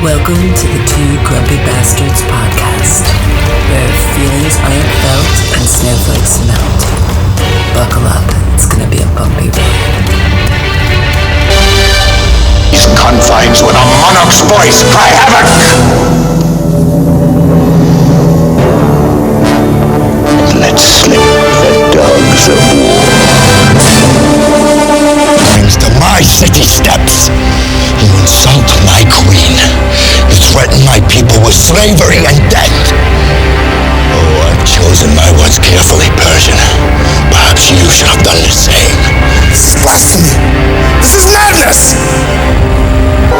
Welcome to the Two Grumpy Bastards podcast, where feelings aren't felt and snowflakes melt. Buckle up, it's gonna be a bumpy ride. These confines with a monarch's voice cry havoc! Let slip the dogs of war. Brings to my city steps. You insult my queen. You threaten my people with slavery and death. Oh, I've chosen my words carefully, Persian. Perhaps you should have done the same. This is blasphemy! This is madness!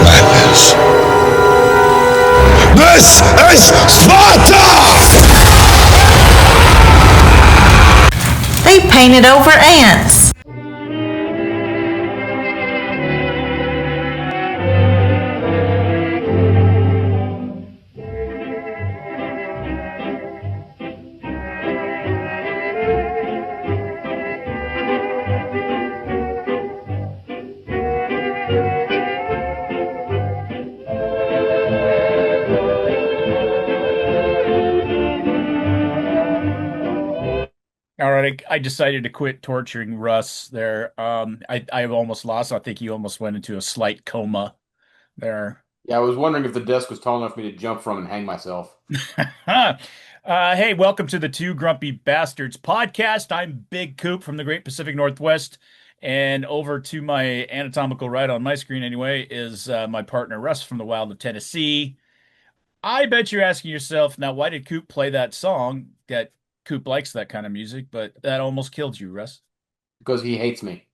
Madness. This is Sparta! They painted over ants. All right, I decided to quit torturing Russ there. I've almost lost. I think he almost went into a slight coma there. Yeah, I was wondering if the desk was tall enough for me to jump from and hang myself. Hey, welcome to the Two Grumpy Bastards podcast. I'm Big Coop from the Great Pacific Northwest, and over to my anatomical right on my screen anyway is my partner Russ from the Wild of Tennessee. I bet you're asking yourself, now, why did Coop play that song? That Coop likes that kind of music, but that almost killed you, Russ. Because he hates me.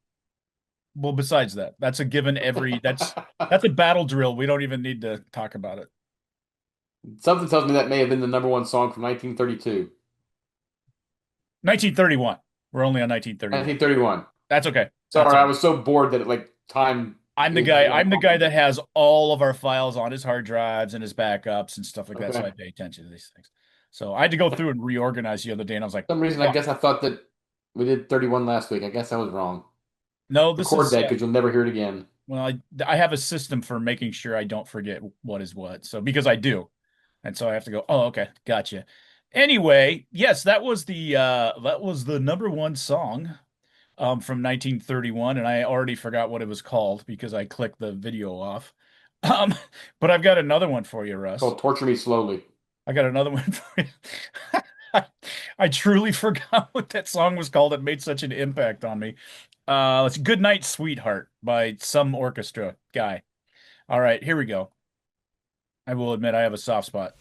Well, besides that, that's a given that's a battle drill. We don't even need to talk about it. Something tells me that may have been the number one song from 1932. 1931. We're only on 1931. 1931. That's okay. Sorry, I was so bored that time. I'm the guy that has all of our files on his hard drives and his backups and stuff like that, so I pay attention to these things. So I had to go through and reorganize the other day, and I was like, for some reason, I guess I thought that we did 31 last week. I guess I was wrong. No, this Record is that because you'll never hear it again. Well, I have a system for making sure I don't forget what is what. So because I do, and so I have to go. Oh, okay, gotcha. Anyway, yes, that was the number one song from 1931, and I already forgot what it was called because I clicked the video off. But I've got another one for you, Russ. It's called "Torture Me Slowly." I got another one for you. I truly forgot what that song was called. It made such an impact on me. It's "Good Night, Sweetheart" by some orchestra guy. All right, here we go. I will admit I have a soft spot.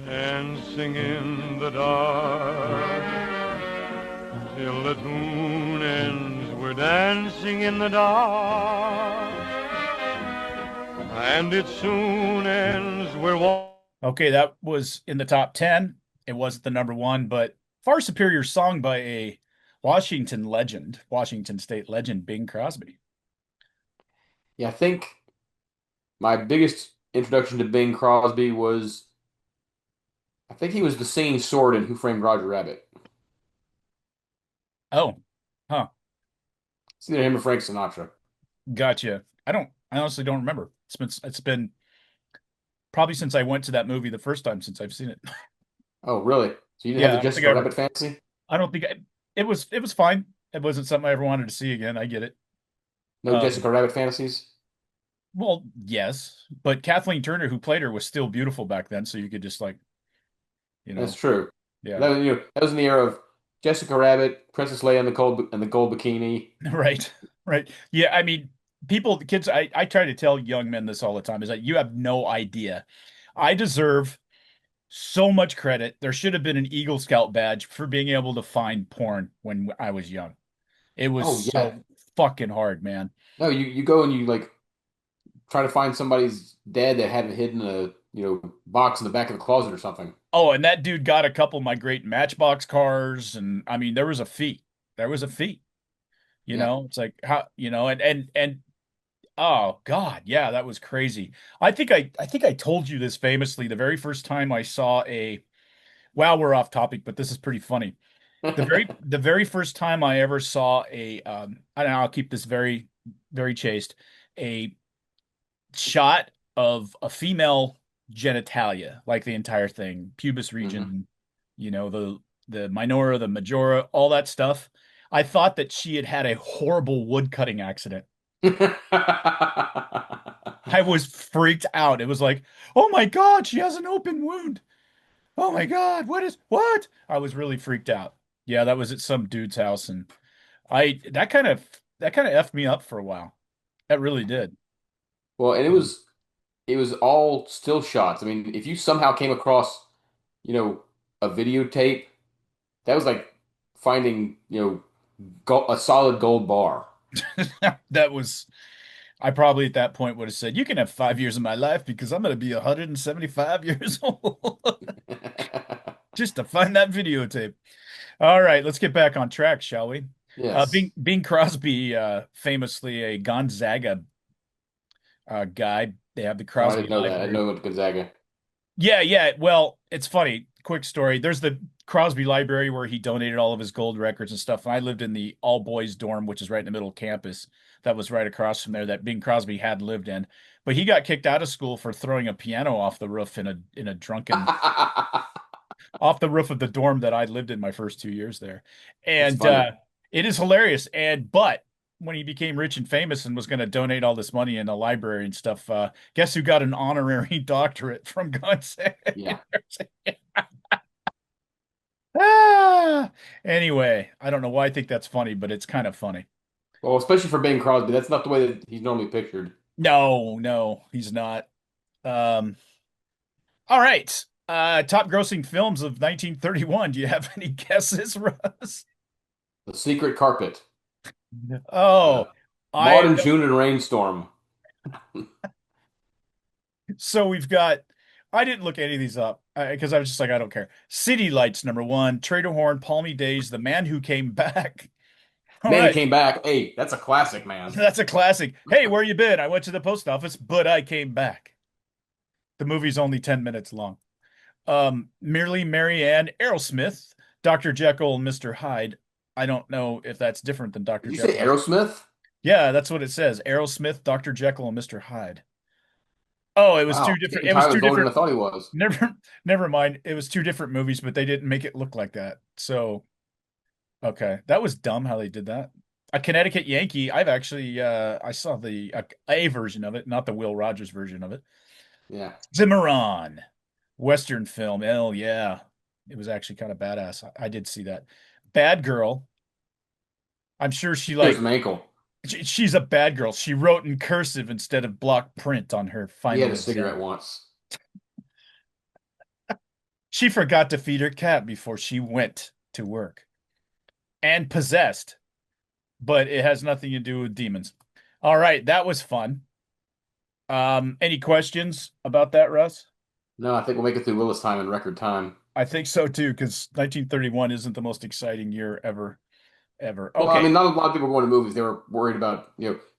Dancing in the dark till the tune ends. We're dancing in the dark, and it soon ends. Okay, that was in the top 10. It wasn't the number one, but far superior song by a Washington State legend, Bing Crosby. Yeah, I think my biggest introduction to Bing Crosby was, I think he was the singing sword in Who Framed Roger Rabbit. Oh, huh. It's either him or Frank Sinatra. Gotcha. I honestly don't remember. It's been probably since I went to that movie the first time since I've seen it. Oh, really? So you didn't have the Jessica Rabbit fantasy? I don't think it was fine. It wasn't something I ever wanted to see again. I get it. No Jessica Rabbit fantasies? Well, yes, but Kathleen Turner, who played her, was still beautiful back then, so you could just That's true. Yeah. That was in the era of Jessica Rabbit, Princess Leia, and the gold bikini. Right. Yeah, I mean, kids, I try to tell young men this all the time, is that you have no idea. I deserve so much credit. There should have been an Eagle Scout badge for being able to find porn when I was young. It was so fucking hard, man. No, you go and you try to find somebody's dad that had it hidden in a box in the back of the closet or something. Oh, and that dude got a couple of my great Matchbox cars, and I mean, there was a fee. You know, it's like how and oh God, yeah, that was crazy. I think I told you this famously the very first time I saw a. Wow, we're off topic, but this is pretty funny. The very first time I ever saw I don't know, I'll keep this very, very chaste, a shot of a female genitalia, like the entire thing, pubis Hmm. region, the minora, the majora, all that stuff. I thought that she had had a horrible wood cutting accident. I was freaked out. It was like, oh my God, she has an open wound. Oh my God, what? I was really freaked out. Yeah, that was at some dude's house, and I that kind of effed me up for a while. That really did. Well, and it Um, was it was all still shots. I mean, if you somehow came across, you know, a videotape, that was like finding, a solid gold bar. that was I probably at that point would have said, "You can have 5 years of my life because I'm going to be 175 years old just to find that videotape." All right, let's get back on track, shall we? Yes. Bing Crosby, famously a Gonzaga guy. They have the Oh, I Crosby didn't know that. I didn't Library. know about Gonzaga. Yeah, yeah. Well, it's funny. Quick story. There's the Crosby Library where he donated all of his gold records and stuff. And I lived in the all boys dorm, which is right in the middle of campus. That was right across from there that Bing Crosby had lived in. But he got kicked out of school for throwing a piano off the roof in a drunken off the roof of the dorm that I lived in my first 2 years there. That's And funny. it is hilarious. But when he became rich and famous and was going to donate all this money in the library and stuff, guess who got an honorary doctorate from Gonzaga Yeah. University? Ah! Anyway, I don't know why I think that's funny, but it's kind of funny. Well, especially for Bing Crosby, that's not the way that he's normally pictured. No, no, he's not. Um, all right. Top grossing films of 1931. Do you have any guesses, Russ? The Secret Carpet, uh, Oh, Maud I and June and Rainstorm. so we've got I didn't look any of these up because I was just like, I don't care. City Lights, number one, Trader Horn, Palmy Days, The Man Who Came Back. All Man Who right. Came Back. Hey, that's a classic, man. That's a classic. Hey, where you been? I went to the post office, but I came back. The movie's only 10 minutes long. Merely Mary Ann, Aerosmith, Dr. Jekyll, and Mr. Hyde. I don't know if that's different than Did Dr. you say Jekyll. Aerosmith? Yeah, that's what it says. Aerosmith, Dr. Jekyll, and Mr. Hyde. Oh, it was two Wow, different. Steven It was two Tyler's older than different. I thought he was. Never mind. It was two different movies, but they didn't make it look like that. So, okay, that was dumb how they did that. A Connecticut Yankee. I've actually I saw the a version of it, not the Will Rogers version of it. Yeah. Cimarron, Western film. Hell yeah. It was actually kind of badass. I did see that. Bad Girl. I'm sure Here's Mankel. she's a bad girl. She wrote in cursive instead of block print on her He had final a cigarette exam. once. She forgot to feed her cat before she went to work. And Possessed, but it has nothing to do with demons. All right, that was fun. Any questions about that, Russ? No, I think we'll make it through Willis time in record time. I think so too, because 1931 isn't the most exciting year ever, ever. Well, I Okay, mean, not a lot of people going to movies. They were worried about,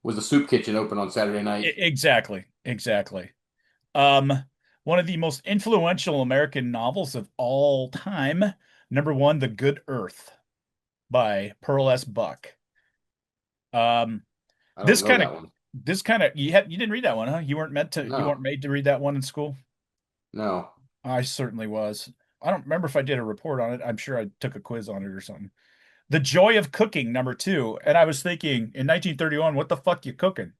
was the soup kitchen open on Saturday night? exactly, exactly. Um, One of the most influential American novels of all time. Number one, The Good Earth by Pearl S. Buck. Um, I don't this know kind of that one. you didn't read that one, huh? You weren't No, made to read that one in school? no. I certainly was. I don't remember if I did a report on it. I'm sure I took a quiz on it or something. The Joy of Cooking, number two. And I was thinking in 1931, what the fuck you cooking?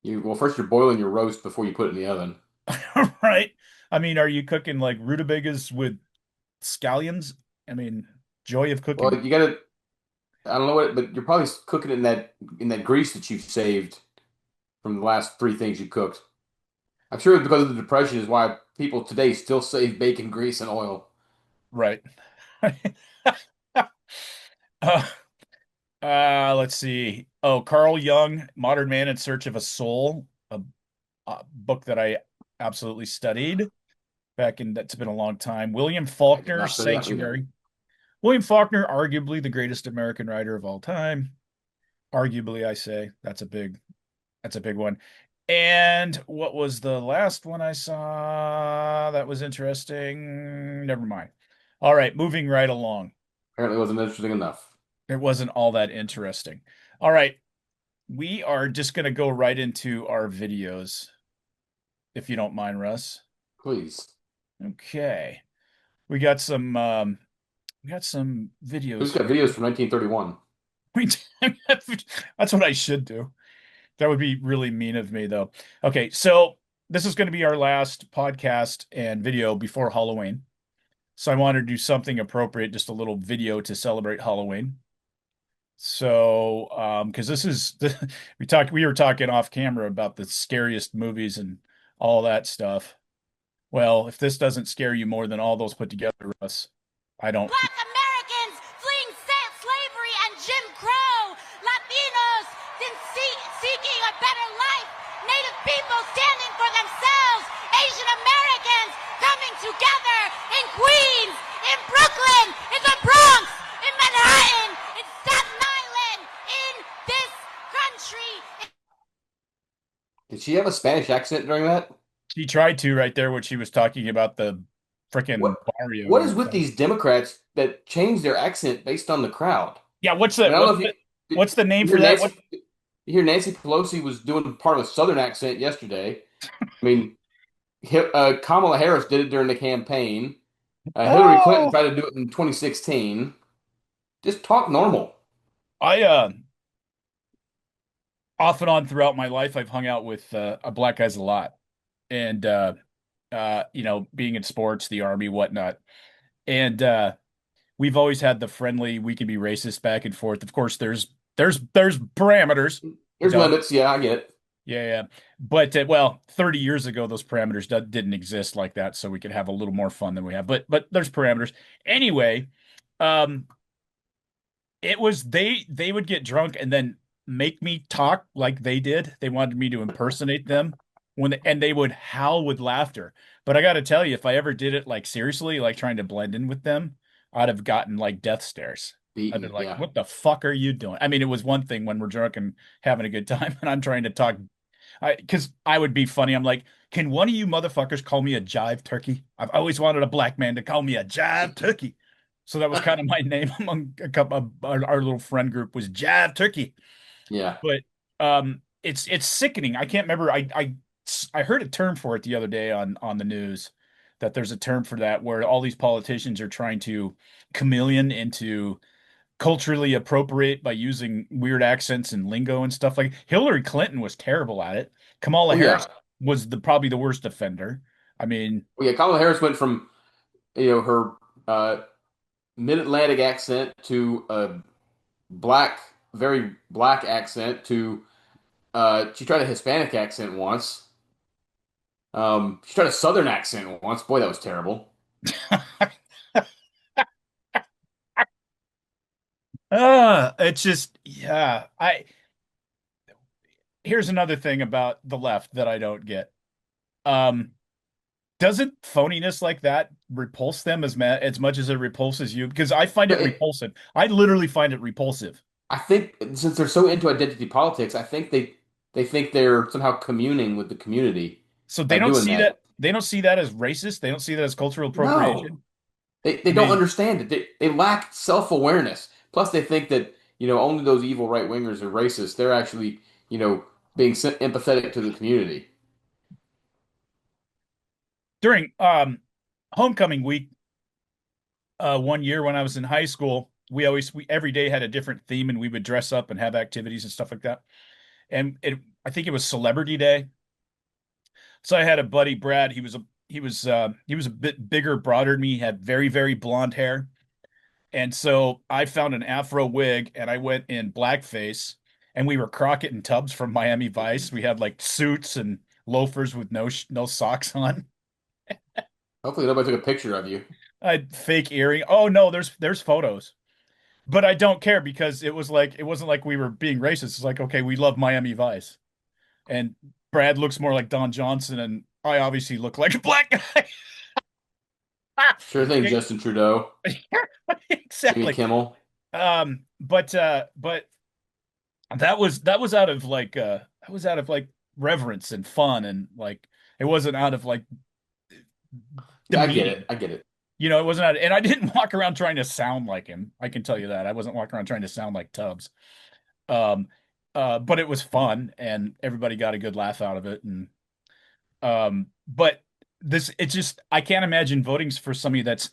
Well, first you're boiling your roast before you put it in the oven. Right? I mean, are you cooking like rutabagas with scallions? I mean, Joy of Well, Cooking. you gotta. I don't know but you're probably cooking it in that grease that you've saved from the last three things you cooked. I'm sure it's because of the depression is why people today still save bacon grease and oil. Right. uh, let's see. Oh, Carl Jung, Modern Man in Search of a Soul, a book that I absolutely studied back in that's been a long time. William I did Faulkner, not study that either. Sanctuary. William Faulkner, arguably the greatest American writer of all time. Arguably, I say that's a big one. And what was the last one I saw that was interesting? Never mind. All right, moving right along. Apparently, wasn't interesting enough. It wasn't all that interesting. All right, we are just going to go right into our videos, if you don't mind, Russ. Please. Okay. We got some Who's videos got here. videos from 1931? We That's what I should do. That would be really mean of me, though. Okay, so this is going to be our last podcast and video before Halloween. So I wanted to do something appropriate, just a little video to celebrate Halloween. So, because this is we were talking off camera about the scariest movies and all that stuff. Well, if this doesn't scare you more than all those put together, Russ, I don't. Black Americans fleeing slavery and Jim Crow, Latinos seeking a better life, Native people standing for themselves, Asian Americans coming together in Queens, in Brooklyn, in the Bronx, in Manhattan, in Staten Island, in this country. Did she have a Spanish accent during that? She tried to right there when she was talking about the freaking What barrio What and is with stuff. these Democrats that change their accent based on the crowd? Yeah, I mean, I don't know if what's the name you for hear that? What? Nancy Pelosi was doing part of a Southern accent yesterday. I mean, Kamala Harris did it during the campaign. Hillary Clinton Oh, tried to do it in 2016. Just talk normal. I off and on throughout my life, I've hung out with black guys a lot, and being in sports, the army, whatnot, and we've always had the friendly, we can be racist back and forth. Of course, there's parameters. There's Duh. limits. Yeah, I get it. Yeah, yeah. But well, 30 years ago, those parameters didn't exist like that, so we could have a little more fun than we have. But there's parameters. Anyway, um, it was they would get drunk and then make me talk like they did. They wanted me to impersonate them and they would howl with laughter. But I got to tell you, if I ever did it like seriously, like trying to blend in with them, I'd have gotten like death stares. I'd been Beaten. like, Yeah. "What the fuck are you doing?" I mean, it was one thing when we're drunk and having a good time, and I'm trying to talk, because I would be funny. I'm like, "Can one of you motherfuckers call me a jive turkey? I've always wanted a black man to call me a jive turkey." So that was kind of my name among a couple of our little friend group was Jive Turkey. Yeah. But it's sickening. I can't remember. I heard a term for it the other day on the news, that there's a term for that where all these politicians are trying to chameleon into culturally appropriate by using weird accents and lingo and stuff. Like Hillary Clinton was terrible at it. Kamala Oh Harris yeah. was probably the worst offender. I mean, Oh yeah. Kamala Harris went from her mid-Atlantic accent to a black, very black accent to she tried a Hispanic accent once. She tried a Southern accent once. Boy, that was terrible. it's just, yeah. Here's another thing about the left that I don't get. Um, doesn't phoniness like that repulse them as much as it repulses you? Because I find it But repulsive. I literally find it repulsive. I think since they're so into identity politics, I think they think they're somehow communing with the community So by doing that. they don't see that as racist. They don't see that as cultural No, appropriation. they I don't mean, understand it. They lack self-awareness. Plus, they think that only those evil right wingers are racist. They're actually being empathetic to the community. during homecoming week, one year when I was in high school, we every day had a different theme, and we would dress up and have activities and stuff like that. And I think it was Celebrity Day. So I had a buddy, Brad. He was a bit bigger, broader than me. He had very, very blonde hair. And so I found an afro wig and I went in blackface, and we were Crockett and Tubbs from Miami Vice. We had like suits and loafers with no socks on. Hopefully, nobody took a picture of you. I had fake earring. Oh no, there's photos. But I don't care because it wasn't like we were being racist. It's like, okay, we love Miami Vice. And Brad looks more like Don Johnson, and I obviously look like a black guy. Sure thing, Justin Trudeau, Jimmy Exactly. Kimmel. But that was out of like reverence and fun, and like it wasn't out of like Yeah, I get demeaning. it. I get it. It wasn't, and I didn't walk around trying to sound like him. I can tell you that. I wasn't walking around trying to sound like Tubbs. Um, but it was fun and everybody got a good laugh out of it. But it's just, I can't imagine voting for somebody that's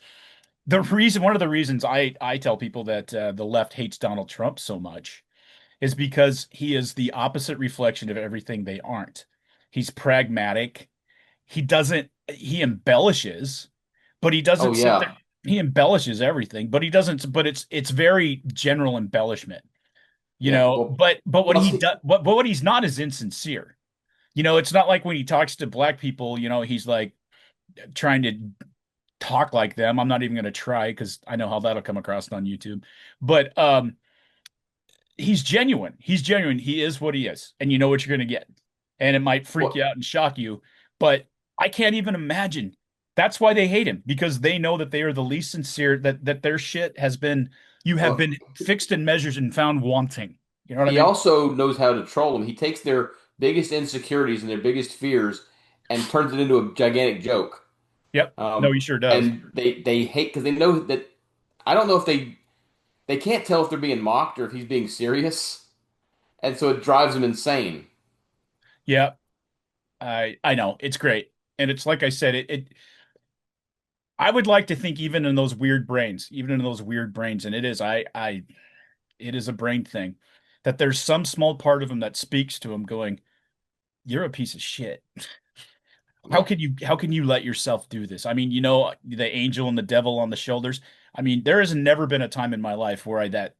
one of the reasons I tell people that the left hates Donald Trump so much is because he is the opposite reflection of everything they aren't. He's pragmatic. He embellishes, but he Oh doesn't sit there. yeah. He embellishes everything, but he doesn't, but it's very general embellishment, Yeah. Well, but what plus he he, does, what he's not is insincere. It's not like when he talks to black people, he's like trying to talk like them. I'm not even going to try because I know how that'll come across on YouTube. But he's genuine. He's genuine. He is what he is, and you know what you're going to get. And it might freak you what out and shock you, but I can't even imagine. That's why they hate him because they know that they are the least sincere. That their shit has been you have well, been fixed in measures and found wanting. You know what I he mean? also knows how to troll them. He takes their biggest insecurities and their biggest fears and turns it into a gigantic joke. Yep. No, he sure does. And they hate because they know that I don't know if they can't tell if they're being mocked or if he's being serious, and so it drives them insane. Yeah, I know it's great, and it's like I said, I would like to think even in those weird brains, and it is it is a brain thing, that there's some small part of him that speaks to him, going, "You're a piece of shit. Yeah. How can you let yourself do this?" I mean, the angel and the devil on the shoulders. I mean, there has never been a time in my life where that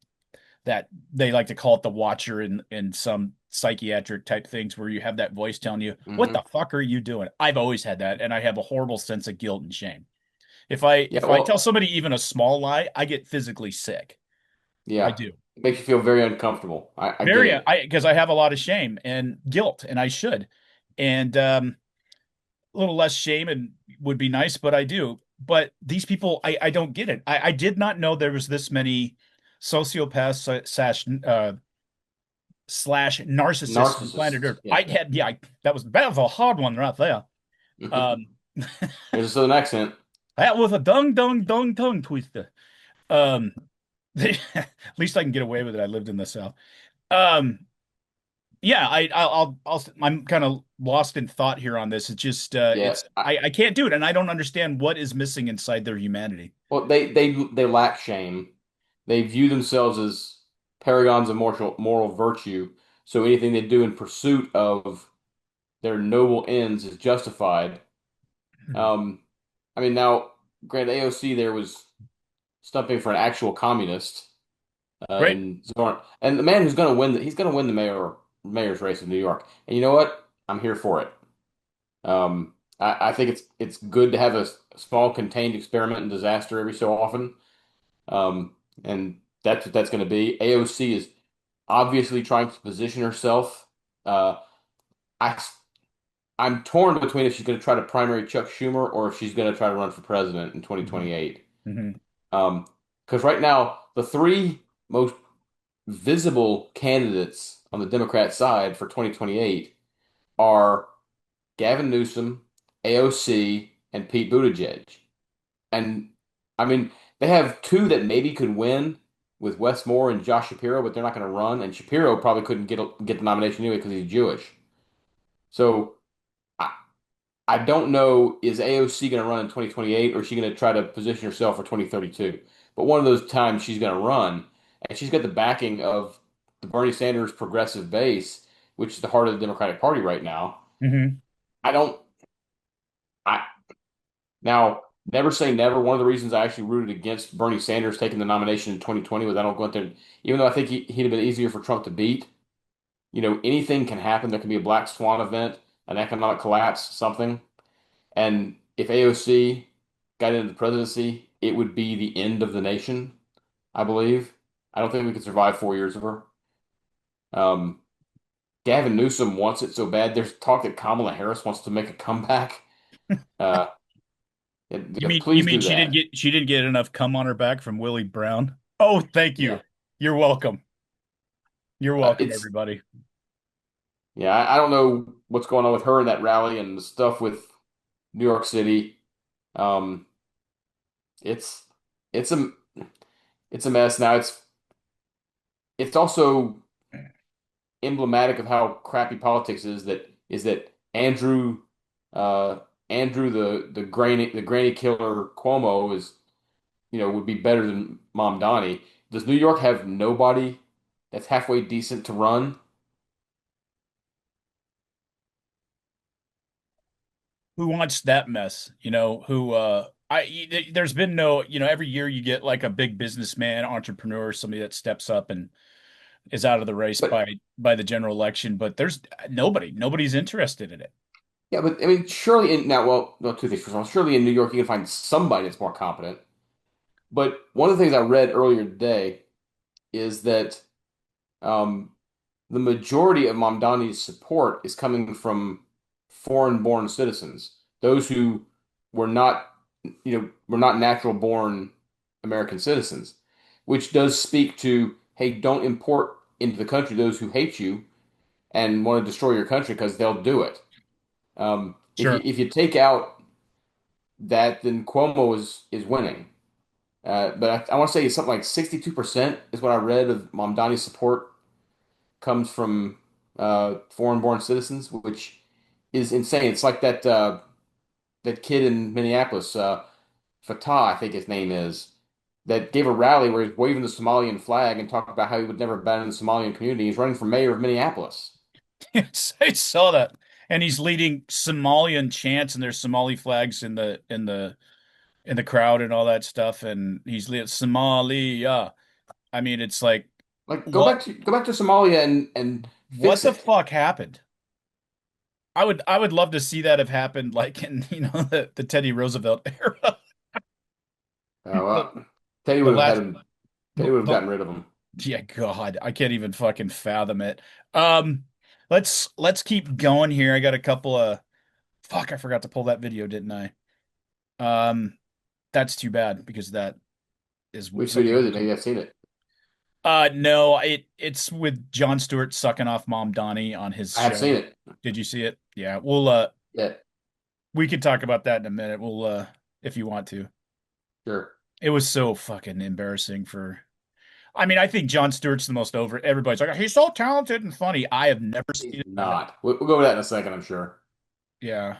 they like to call it the watcher in some psychiatric type things where you have that voice telling you, "What Hmm. the fuck are you doing?" I've always had that, and I have a horrible sense of guilt and shame. Yeah. If I tell Well, somebody even a small lie, I get physically sick. I yeah. do. It makes you feel very uncomfortable. I get Very, it. I because I have a lot of shame and guilt, and I should. And a little less shame and would be nice, but I do. But these people, I don't get it. I did not know there was this many sociopaths slash narcissists on planet Narcissists. Earth. Yeah. That was a hard one right there. Um, There's a southern accent. that was a dung tongue twister. Um, at least I can get away with it. I lived in the South. Um, yeah, I'm kind of lost in thought here on this. It's just, Yeah. I can't do it, and I don't understand what is missing inside their humanity. Well, they lack shame. They view themselves as paragons of moral virtue. So anything they do in pursuit of their noble ends is justified. Um, I mean, now, granted, AOC there was stumping for an actual communist Right? in Zohran, and the man who's going to win he's going to win the mayor's race in New York. And you know what? I'm here for it. I think it's good to have a small contained experiment and disaster every so often. And that's what that's going to be. AOC is obviously trying to position herself. Uh, I I'm torn between if she's going to try to primary Chuck Schumer or if she's going to try to run for president in Hmm. 2028. Hmm. Because right now the three most visible candidates on the Democrat side for 2028 are Gavin Newsom, AOC, and Pete Buttigieg. And I mean, they have two that maybe could win with Wes Moore and Josh Shapiro, but they're not going to run. And Shapiro probably couldn't get the nomination anyway because he's Jewish. So I, I don't know, is AOC going to run in 2028 or is she going to try to position herself for 2032? But one of those times she's going to run, and she's got the backing of the Bernie Sanders progressive base, which is the heart of the Democratic Party right now. Hmm. I don't. I Now, never say never. One of the reasons I actually rooted against Bernie Sanders taking the nomination in 2020 was I don't go out there, even though I think he'd have been easier for Trump to beat. Anything can happen. There can be a black swan event, an economic collapse, something. And if AOC got into the presidency, it would be the end of the nation, I believe. I don't think we could survive 4 years of her. Um, Gavin Newsom wants it so bad. There's talk that Kamala Harris wants to make a comeback. Uh, yeah, You please mean do that. she didn't get enough cum on her back from Willie Brown? Oh, thank Yeah. you. You're welcome. You're welcome, It's everybody. Yeah, I don't know what's going on with her in that rally and the stuff with New York City. Um, It's it's a it's a mess now. It's also emblematic of how crappy politics is that uh Andrew the granny killer Cuomo is would be better than Mamdani. Does New York have nobody that's halfway decent to run? Who wants that mess? There's been no, every year you get like a big businessman, entrepreneur, somebody that steps up and is out of the race But by the general election, but there's nobody's interested in it. yeah, but I mean, surely in now, well, two things. First of all, surely in New York you can find somebody that's more competent. But one of the things I read earlier today is that um, the majority of Mamdani's support is coming from foreign-born citizens, those who were not, were not natural-born American citizens, which does speak to, hey, don't import into the country those who hate you and want to destroy your country because they'll do it. If you Sure. if you take out that, then Cuomo is winning. But I want to say something like 62% is what I read of Mamdani's support comes from foreign-born citizens, which is insane. It's like that kid in Minneapolis, Fatah, I think his name is, that gave a rally where he's waving the Somalian flag and talked about how he would never abandon the Somalian community. He's running for mayor of Minneapolis. I saw that. And he's leading Somalian chants and there's Somali flags in the crowd and all that stuff. And he's leading Somalia. I mean, it's like Like what go back to Somalia and what fix the it. fuck happened? I would love to see that have happened like in, the Teddy Roosevelt era. The, Well, Teddy the would have had last him. Teddy the, would have the gotten rid of him. Yeah, God, I can't even fucking fathom it. Um, let's keep going here. I got a couple of fuck, I forgot to pull that video, didn't I? Um, that's too bad because that is Which something video I is it? want to. Maybe I've seen it. No, it's with Jon Stewart sucking off Mamdani on his I have seen show. it. Did you see it? Yeah, Yeah, we could talk about that in a minute. If you want to. sure. It was so fucking embarrassing for. I mean, I think Jon Stewart's the most over. Everybody's like, he's so talented and funny. I have never He's seen it. not. We'll go over that in a second, I'm sure. Yeah.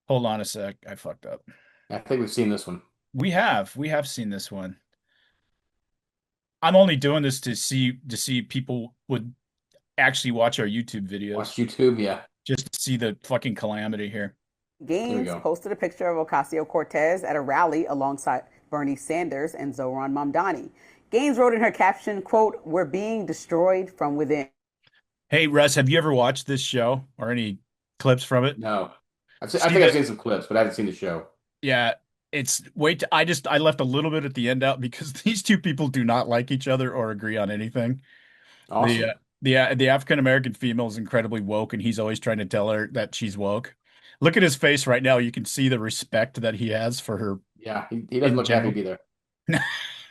Hold on a sec. I fucked up. I think we've seen this one. We have seen this one. I'm only doing this to see people would actually watch our YouTube Watch videos YouTube. Yeah, just to see the fucking calamity here. here we Gaines go. posted a picture of Ocasio-Cortez at a rally alongside Bernie Sanders and Zohran Mamdani. Gaines wrote in her caption, quote, "We're being destroyed from within." Hey, Russ, have you ever watched this show or any clips from it? No, I See think I've that? seen some clips, but I haven't seen the show. Yeah, it's wait. I left a little bit at the end out because these two people do not like each other or agree on anything. The Awesome. the African American female is incredibly woke, and he's always trying to tell her that she's woke. Look at his face right now. You can see the respect that he has for her Yeah, he doesn't in look happy to general. be there.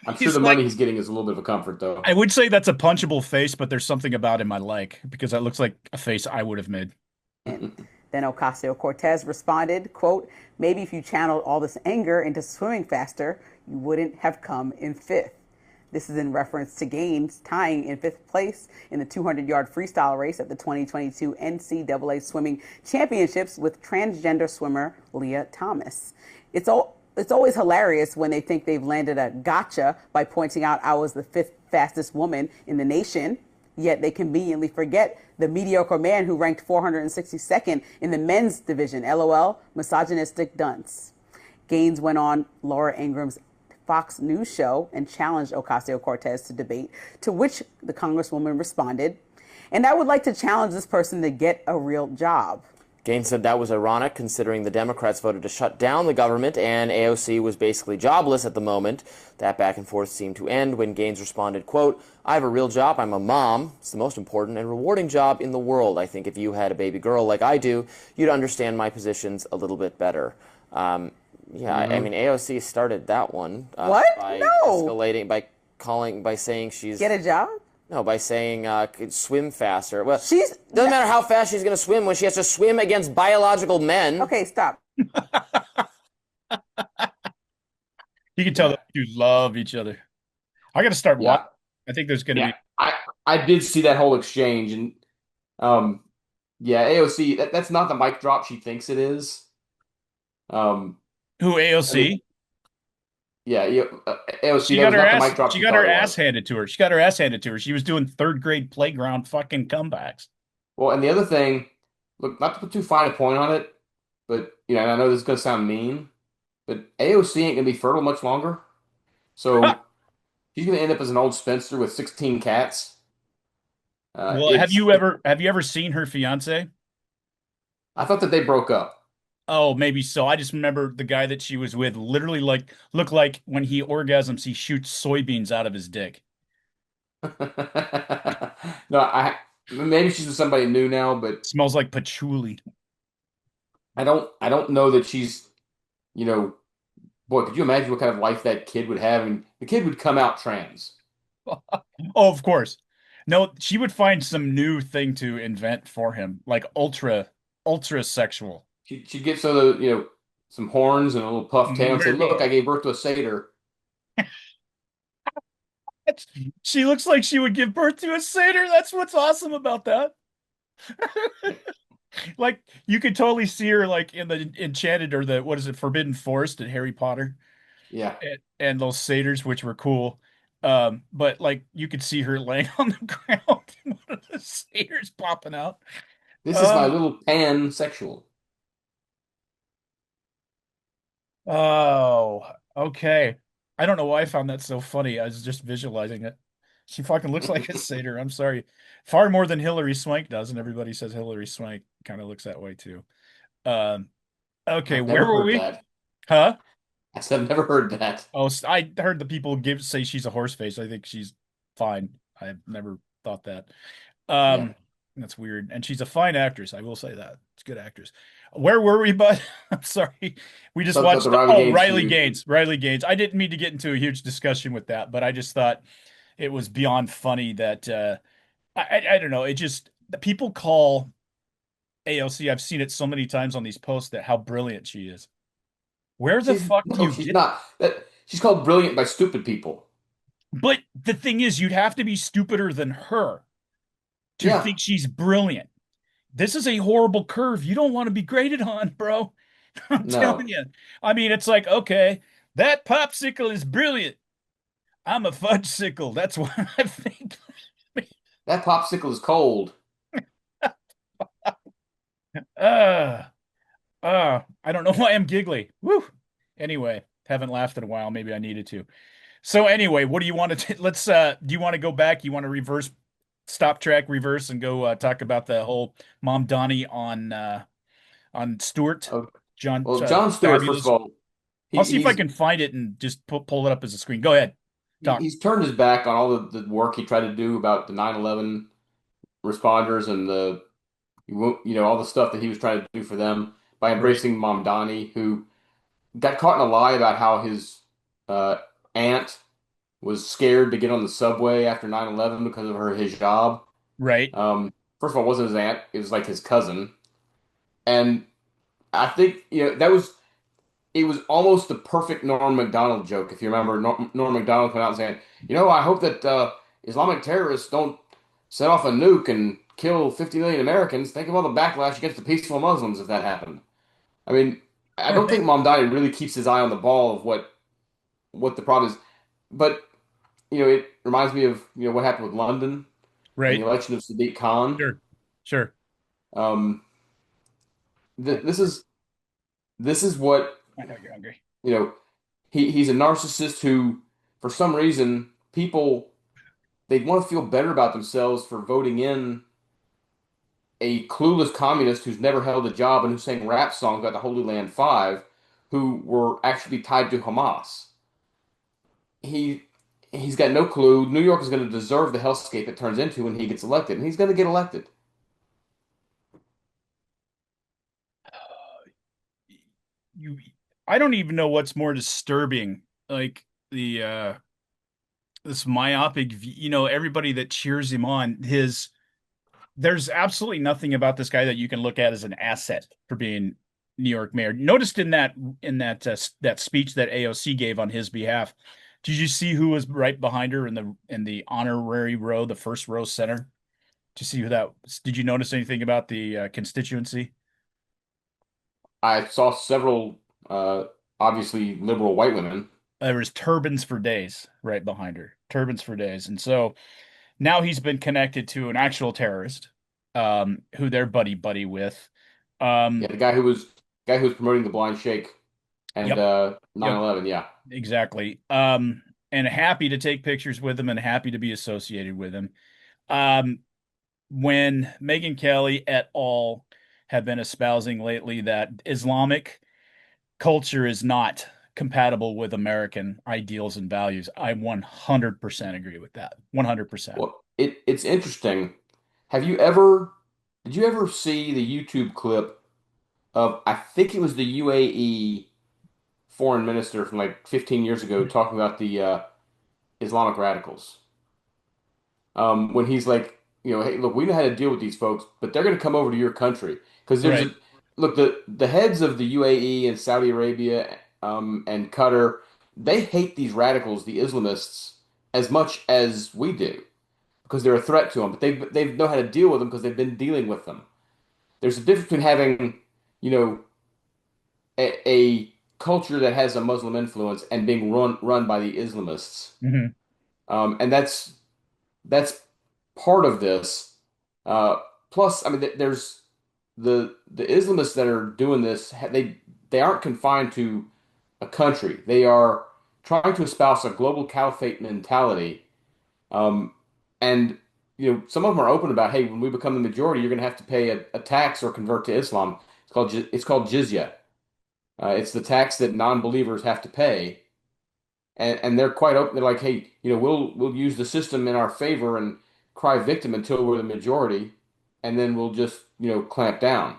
I'm sure He's the like, money he's getting is a little bit of a comfort, though. I would say that's a punchable face, but there's something about him I like because that looks like a face I would have made. Then Ocasio-Cortez responded, quote, "Maybe if you channeled all this anger into swimming faster, you wouldn't have come in fifth." This is in reference to Gaines tying in fifth place in the 200-yard freestyle race at the 2022 NCAA Swimming Championships with transgender swimmer Leah Thomas. It's always hilarious when they think they've landed a gotcha by pointing out I was the fifth fastest woman in the nation, yet they conveniently forget the mediocre man who ranked 462nd in the men's division. LOL, misogynistic dunce. Gaines went on Laura Ingram's Fox News show and challenged Ocasio-Cortez to debate, to which the Congresswoman responded, "And I would like to challenge this person to get a real job." Gaines said that was ironic considering the Democrats voted to shut down the government and AOC was basically jobless at the moment. That back and forth seemed to end when Gaines responded, quote, "I have a real job. I'm a mom. It's the most important and rewarding job in the world. I think if you had a baby girl like I do, you'd understand my positions a little bit better." I mean, AOC started that one What? by No. escalating, by saying she's Get a job? no, by saying could swim faster. Well, She's doesn't matter how fast she's going to swim when she has to swim against biological men. okay. Stop. You can tell Yeah, those two love each other. I got to start watching. yeah, I think there's going to yeah. be I did see that whole exchange, and um, yeah, AOC. That's not the mic drop she thinks it is. Um, who I mean, AOC. yeah, AOC. That was not the mic drop She she got thought her it ass was. handed to her. She got her ass handed to her. She was doing third grade playground fucking comebacks. Well, and the other thing, look, not to put too fine a point on it, but and I know this is gonna sound mean, but AOC ain't gonna be fertile much longer. So she's gonna end up as an old spinster with 16 cats. Well, have you ever seen her fiance? I thought that they broke up. Oh, maybe so. I just remember the guy that she was with literally like looked like when he orgasms, he shoots soybeans out of his dick. No, maybe she's with somebody new now, but Smells like patchouli. I don't know that she's, you know, boy, could you imagine what kind of life that kid would have? And the kid would come out trans. Oh, of course. No, she would find some new thing to invent for him, like ultra sexual. She'd get some horns and a little puff tail and say, "Look, I gave birth to a satyr." She looks like she would give birth to a satyr. That's what's awesome about that. Like you could totally see her like in the Enchanted or the what is it, Forbidden Forest at Harry Potter Yeah, and those satyrs, which were cool. But like you could see her laying on the ground and one of the satyrs popping out. this is my Uh, little pansexual. oh, okay. I don't know why I found that so funny. I was just visualizing it. She fucking looks like a satyr. I'm sorry. Far more than Hillary Swank does, and everybody says Hillary Swank kind of looks that way too. Um, okay, I've where never were heard we? that. Huh? I said I've never heard that. Oh, I heard the people say she's a horse face. I think she's fine. I've never thought that. Yeah, Um, that's weird. And she's a fine actress. I will say that. It's a good actress. Where were we, bud? I'm sorry. We just thought the watched Riley Gaines Riley feud. Gaines. Riley Gaines. I didn't mean to get into a huge discussion with that, but I just thought it was beyond funny that I don't know. It just the people call AOC. I've seen it so many times on these posts that how brilliant she is. Where the fuck do No, you she's get not. She's called brilliant by stupid people. But the thing is, you'd have to be stupider than her to Yeah, think she's brilliant. This is a horrible curve. You don't want to be graded on, bro. I'm telling no, you. I mean, it's like, okay, that popsicle is brilliant. I'm a fudge sickle. That's what I think. that popsicle is cold. Uh, I don't know why I'm giggly. Woo. Anyway, haven't laughed in a while. Maybe I needed to. So anyway, what do you want to let's do you want to go back? You want to reverse stop track reverse and go talk about the whole Mamdani on Stewart, Oh, John well, John Stewart, first of Fabulous. all, I'll he, see if I he's can find it and just pull it up as a screen. Go ahead. Talk. he's turned his back on all the work he tried to do about the 9/11 responders and all the stuff that he was trying to do for them by Right. embracing Mamdani, who got caught in a lie about how his uh, aunt was scared to get on the subway after 9/11 because of her hijab. Right. First of all, it wasn't his aunt; it was like his cousin, and I think that was it was almost the perfect Norm Macdonald joke. If you remember, Norm Macdonald coming out and saying, I hope that Islamic terrorists don't set off a nuke and kill 50 million Americans. Think of all the backlash against the peaceful Muslims if that happened. I mean, I don't think Right. Mamdani really keeps his eye on the ball of what the problem is. But, it reminds me of, what happened with London and the Right. election of Sadiq Khan. Sure. Sure. Um, Oh, this is what, I know you're hungry. you know, he's a narcissist who, for some reason, people they want to feel better about themselves for voting in a clueless communist who's never held a job and who sang rap songs about the Holy Land Five, who were actually tied to Hamas. He he's got no clue. New York is going to deserve the hellscape it turns into when he gets elected, and he's going to get elected. You I don't even know what's more disturbing. Like the this myopic everybody that cheers him on, his there's absolutely nothing about this guy that you can look at as an asset for being New York mayor. Noticed that speech that AOC gave on his behalf. Did you see who was right behind her in the honorary row, the first row center? Did you see who that? Did you notice anything about the constituency? I saw several obviously liberal white women. There was turbans for days right behind her, turbans for days, and so now he's been connected to an actual terrorist, who they're buddy buddy with. Yeah, Um, the guy who was promoting the blind shake and yep, yep, 9/11. Yeah. exactly. And happy to take pictures with him and happy to be associated with him. Um, when Megyn Kelly et al. Have been espousing lately that Islamic culture is not compatible with American ideals and values, I 100% agree with that. 100%. Well, it's interesting. Have you ever did you ever see the YouTube clip of, I think it was the UAE foreign minister from like 15 years ago talking about the Islamic radicals? When he's like, hey, look, we know how to deal with these folks, but they're going to come over to your country because Right. look, the heads of the UAE and Saudi Arabia and Qatar, they hate these radicals, the Islamists, as much as we do because they're a threat to them. But they know how to deal with them because they've been dealing with them. There's a difference between having, you know, a culture that has a Muslim influence and being run by the Islamists. Hmm. And that's part of this. Uh, Plus, I mean, there's the Islamists that are doing this. They aren't confined to a country. They are trying to espouse a global caliphate mentality. Um, and some of them are open about, hey, when we become the majority, you're going to have to pay a tax or convert to Islam. It's called jizya. It's the tax that non-believers have to pay, and they're quite open. They're like, hey, we'll use the system in our favor and cry victim until we're the majority, and then we'll just clamp down.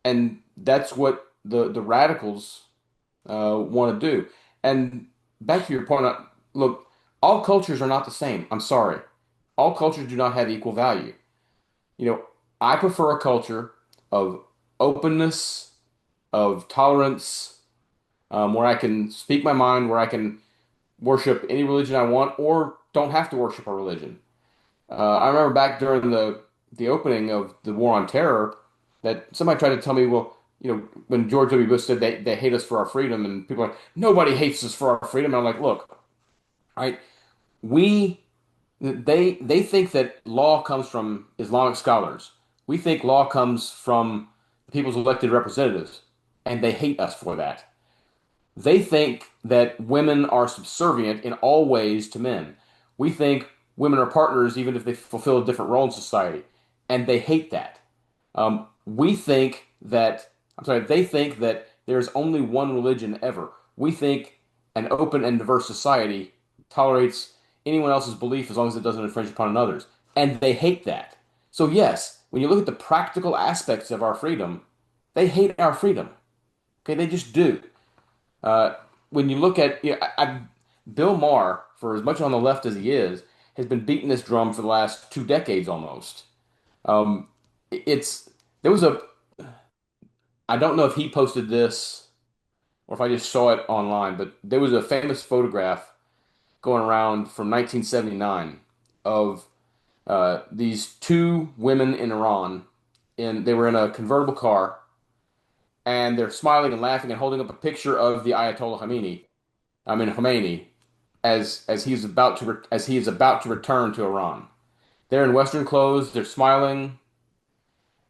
And that's what the radicals want to do. And back to your point, look, all cultures are not the same. I'm sorry, all cultures do not have equal value. You know, I prefer a culture of openness, of tolerance, where I can speak my mind, where I can worship any religion I want, or don't have to worship a religion. I remember back during the opening of the War on Terror that somebody tried to tell me, well, when George W. Bush said they hate us for our freedom, and people are like, nobody hates us for our freedom. And I'm like, look, all right, we they think that law comes from Islamic scholars. We think law comes from the people's elected representatives, and they hate us for that. They think that women are subservient in all ways to men. We think women are partners even if they fulfill a different role in society, and they hate that. We think that, I'm sorry, they think that there's only one religion ever. We think an open and diverse society tolerates anyone else's belief as long as it doesn't infringe upon another's. And they hate that. So, yes, when you look at the practical aspects of our freedom, they hate our freedom. Okay, they just do. Uh, when you look at, Bill Maher, for as much on the left as he is, has been beating this drum for the last 2 decades almost. Um, it's there was a I don't know if he posted this or if I just saw it online, but there was a famous photograph going around from 1979 of these two women in Iran, and they were in a convertible car, and they're smiling and laughing and holding up a picture of the Ayatollah Khomeini. I mean Khomeini, as he is about to return to Iran. They're in Western clothes. They're smiling,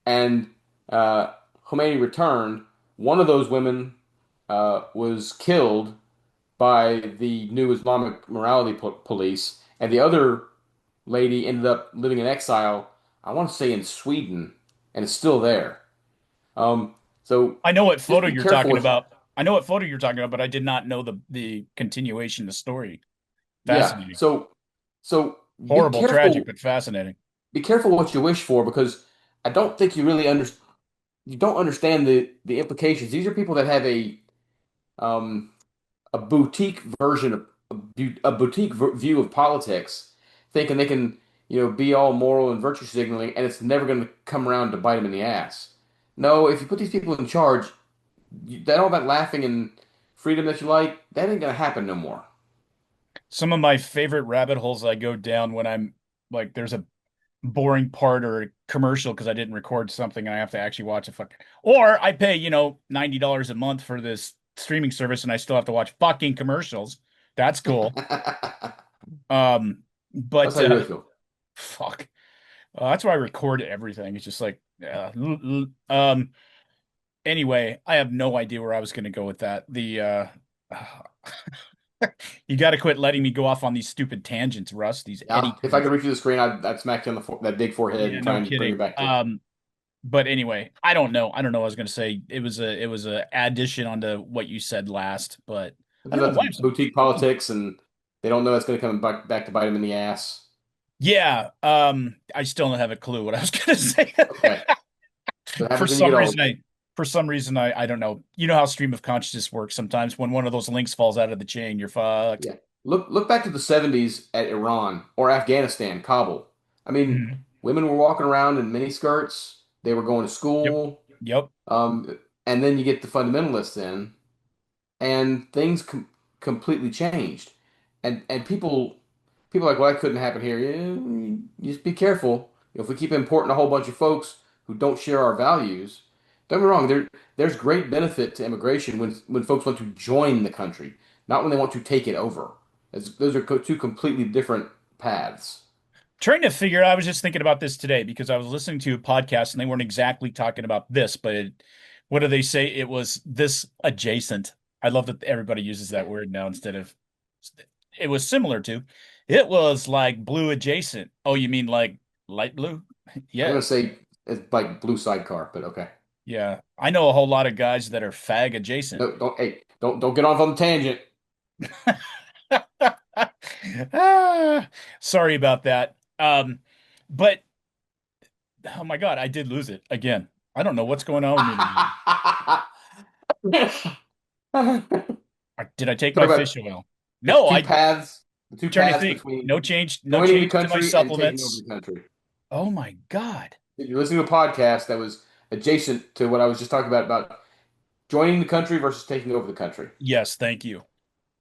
and Khomeini returned. One of those women was killed by the new Islamic morality police, and the other lady ended up living in exile. I want to say in Sweden, and is still there. So I know what just photo be you're careful talking with. about. I know what photo you're talking about, but I did not know the continuation of the story. Yeah. Fascinating. So be Horrible, tragic, careful. but fascinating. Be careful what you wish for because I don't think you don't understand the implications. These are people that have um, a boutique version of a boutique view of politics, thinking they can be all moral and virtue signaling, and it's never going to come around to bite them in the ass. No, if you put these people in charge, all that laughing and freedom that you like, that ain't gonna happen no more. Some of my favorite rabbit holes I go down when I'm like, there's a boring part or a commercial because I didn't record something and I have to actually watch a fucking, or I pay, $90 a month for this streaming service and I still have to watch fucking commercials. That's cool. Um, That's but how you really feel. fuck. That's why I record everything. It's just like, anyway, I have no idea where I was going to go with that. You got to quit letting me go off on these stupid tangents, Russ. These Yeah, Eddie. if I could reach you the screen, I'd smack you on that big forehead Yeah, and try no and bring you kidding. back to. But anyway, I don't know. I don't know what I was going to say. It was a addition onto what you said last, but It's I don't know about the why. boutique politics, and they don't know that's going to come back to bite them in the ass. Yeah, I still don't have a clue what I was going to say. Okay, that For happens when you some get reason, old. I don't know. You know how stream of consciousness works. Sometimes when one of those links falls out of the chain, you're fucked. Yeah, look back to the '70s at Iran or Afghanistan, Kabul. I mean, Mhm. women were walking around in mini skirts. They were going to Yep. school. Yep. And then you get the fundamentalists in, and things completely changed. And people are like, well, that couldn't happen here. Yeah, you just be careful. If we keep importing a whole bunch of folks who don't share our values, don't get me wrong. There's great benefit to immigration when folks want to join the country, not when they want to take it over. Those are two completely different paths. Trying to figure I was just thinking about this today because I was listening to a podcast and they weren't exactly talking about this, but what do they say? It was this adjacent. I love that everybody uses that word now instead of it was similar to. It was like blue adjacent. Oh, you mean like light blue? I'm Yeah. gonna say it's like blue sidecar, but okay. Yeah. I know a whole lot of guys that are fag adjacent. No, don't get off on the tangent. Ah, sorry about that. But oh my God, I did lose it again. I don't know what's going on with me today. Talk Did I take my about fish oil? the No, two I paths, the two trying to paths think. between No joining the change to my country and taking over supplements. the country. Oh my God. You're listening to a podcast that was adjacent to what I was just talking about joining the country versus taking over the country. Yes, thank you.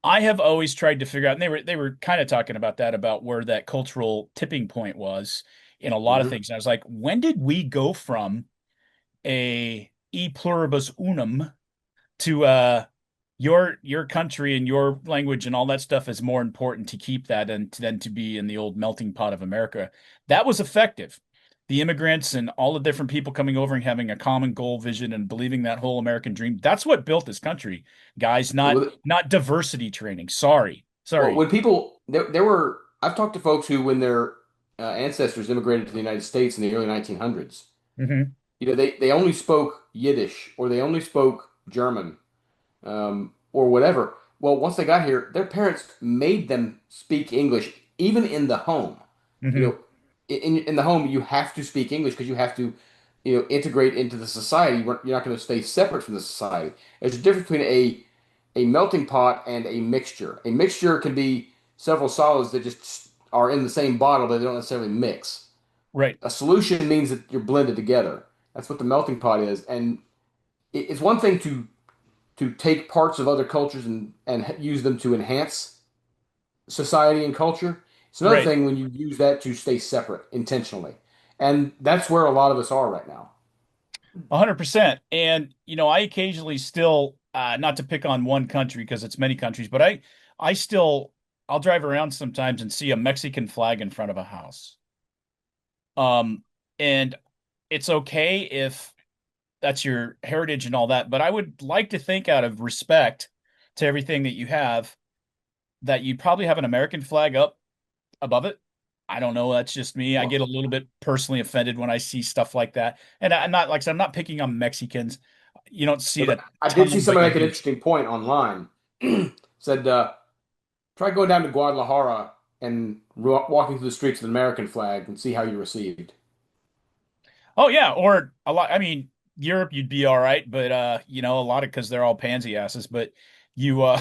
I have always tried to figure out, and they were kind of talking about that, about where that cultural tipping point was in a lot of Hmm. things. And I was like, when did we go from a e pluribus unum to your country and your language and all that stuff is more important to keep that than to be in the old melting pot of America. That was effective. The immigrants and all the different people coming over and having a common goal, vision, and believing that whole American dream. That's what built this country, guys, not Well, not diversity training. Sorry. well, Sorry. when people there were I've talked to folks who when their ancestors immigrated to the United States in the early 1900s, Hmm. they only spoke Yiddish or they only spoke German or whatever. Well, once they got here, their parents made them speak English, even in the home. You Hmm. know, in the home, you have to speak English because you have to, integrate into the society. You're not going to stay separate from the society. There's a difference between a melting pot and a mixture. A mixture can be several solids that just are in the same bottle, but they don't necessarily mix. Right. A solution means that you're blended together. That's what the melting pot is, and it's one thing to take parts of other cultures and use them to enhance society and culture. It's another Right. thing when you use that to stay separate intentionally. And that's where a lot of us are right now. 100%. And I occasionally still, not to pick on one country because it's many countries, but I still, I'll drive around sometimes and see a Mexican flag in front of a house. And it's okay if that's your heritage and all that, but I would like to think, out of respect to everything that you have, that you probably have an American flag up above it. I don't know. That's just me. I get Well, a little bit personally offended when I see stuff like that. And I'm not, like I said, I'm not picking on Mexicans. You don't see but it a I did see ton, but somebody you make an do. interesting point online. Said, try going down to Guadalajara and walking through the streets with an American flag and see how you're received. Oh yeah, or a lot. I mean, Europe, you'd be all right, but a lot of, because they're all pansy asses. But you,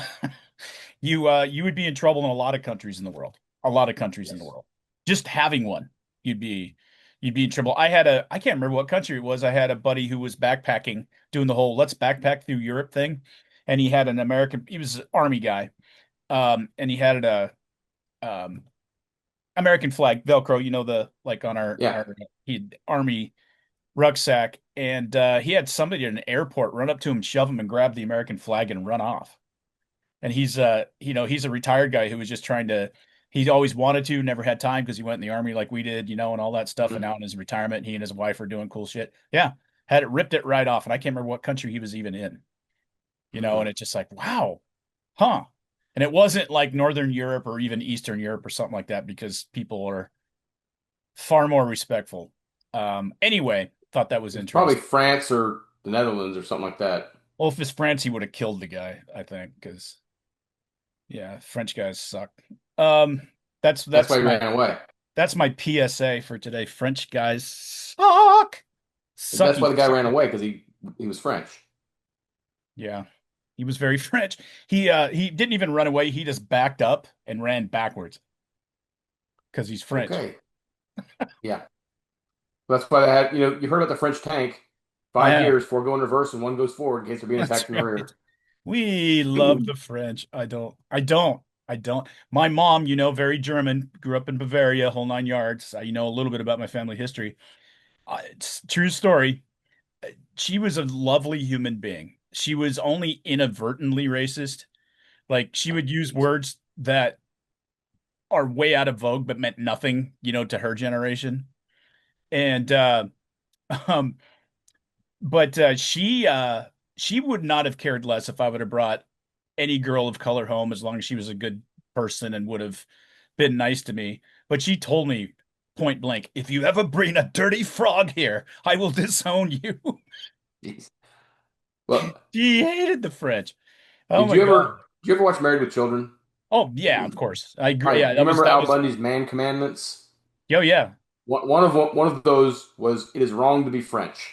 you would be in trouble in a lot of countries in the world. A lot of countries in the Yes. world. Just having one, you'd be. you'd be in trouble. I can't remember what country it was. I had a buddy who was backpacking, doing the whole let's backpack through Europe thing. And he had he was an army guy. And he had um, American flag, Velcro, the like on Yeah. our army rucksack. And he had somebody at an airport run up to him, shove him, and grab the American flag and run off. And he's a retired guy who was just trying to, he always wanted to, never had time because he went in the army like we did, and all that stuff. And Mhm. now in his retirement, he and his wife are doing cool shit. Yeah. Ripped it right off. And I can't remember what country he was even in, and it's just like, wow, huh. And it wasn't like Northern Europe or even Eastern Europe or something like that because people are far more respectful. Anyway, thought that was It's probably interesting. France or the Netherlands or something like that. Well, if it's France, he would have killed the guy, I think, because yeah, French guys suck. Um, that's That's why that's he my ran away. that's my PSA for today. French guys suck. That's why Sucky, the guy ran sucky. away because he was French. Yeah. He was very French. He didn't even run away. He just backed up and ran backwards because he's French. Okay. Yeah. That's why they had, you heard about the French tank. I 5 years, four go in reverse and one goes forward in case they're being That's attacked from the right. rear. We love the French. I don't. My mom, very German, grew up in Bavaria, whole 9 yards. I know a little bit about my family history. It's true story. She was a lovely human being. She was only inadvertently racist. Like she would use words that are way out of vogue but meant nothing, to her generation. And um but she would not have cared less if I would have brought any girl of color home as long as she was a good person and would have been nice to me. But she told me point blank, if you ever bring a dirty frog here, I will disown you. Jeez. Well, She hated the French. Oh did my you God. ever did you ever watch Married with Children? Oh yeah, of course. I All agree. right. Yeah, Do you remember that Al was Bundy's Man Commandments? yo, yeah. One of those was it is wrong to be French.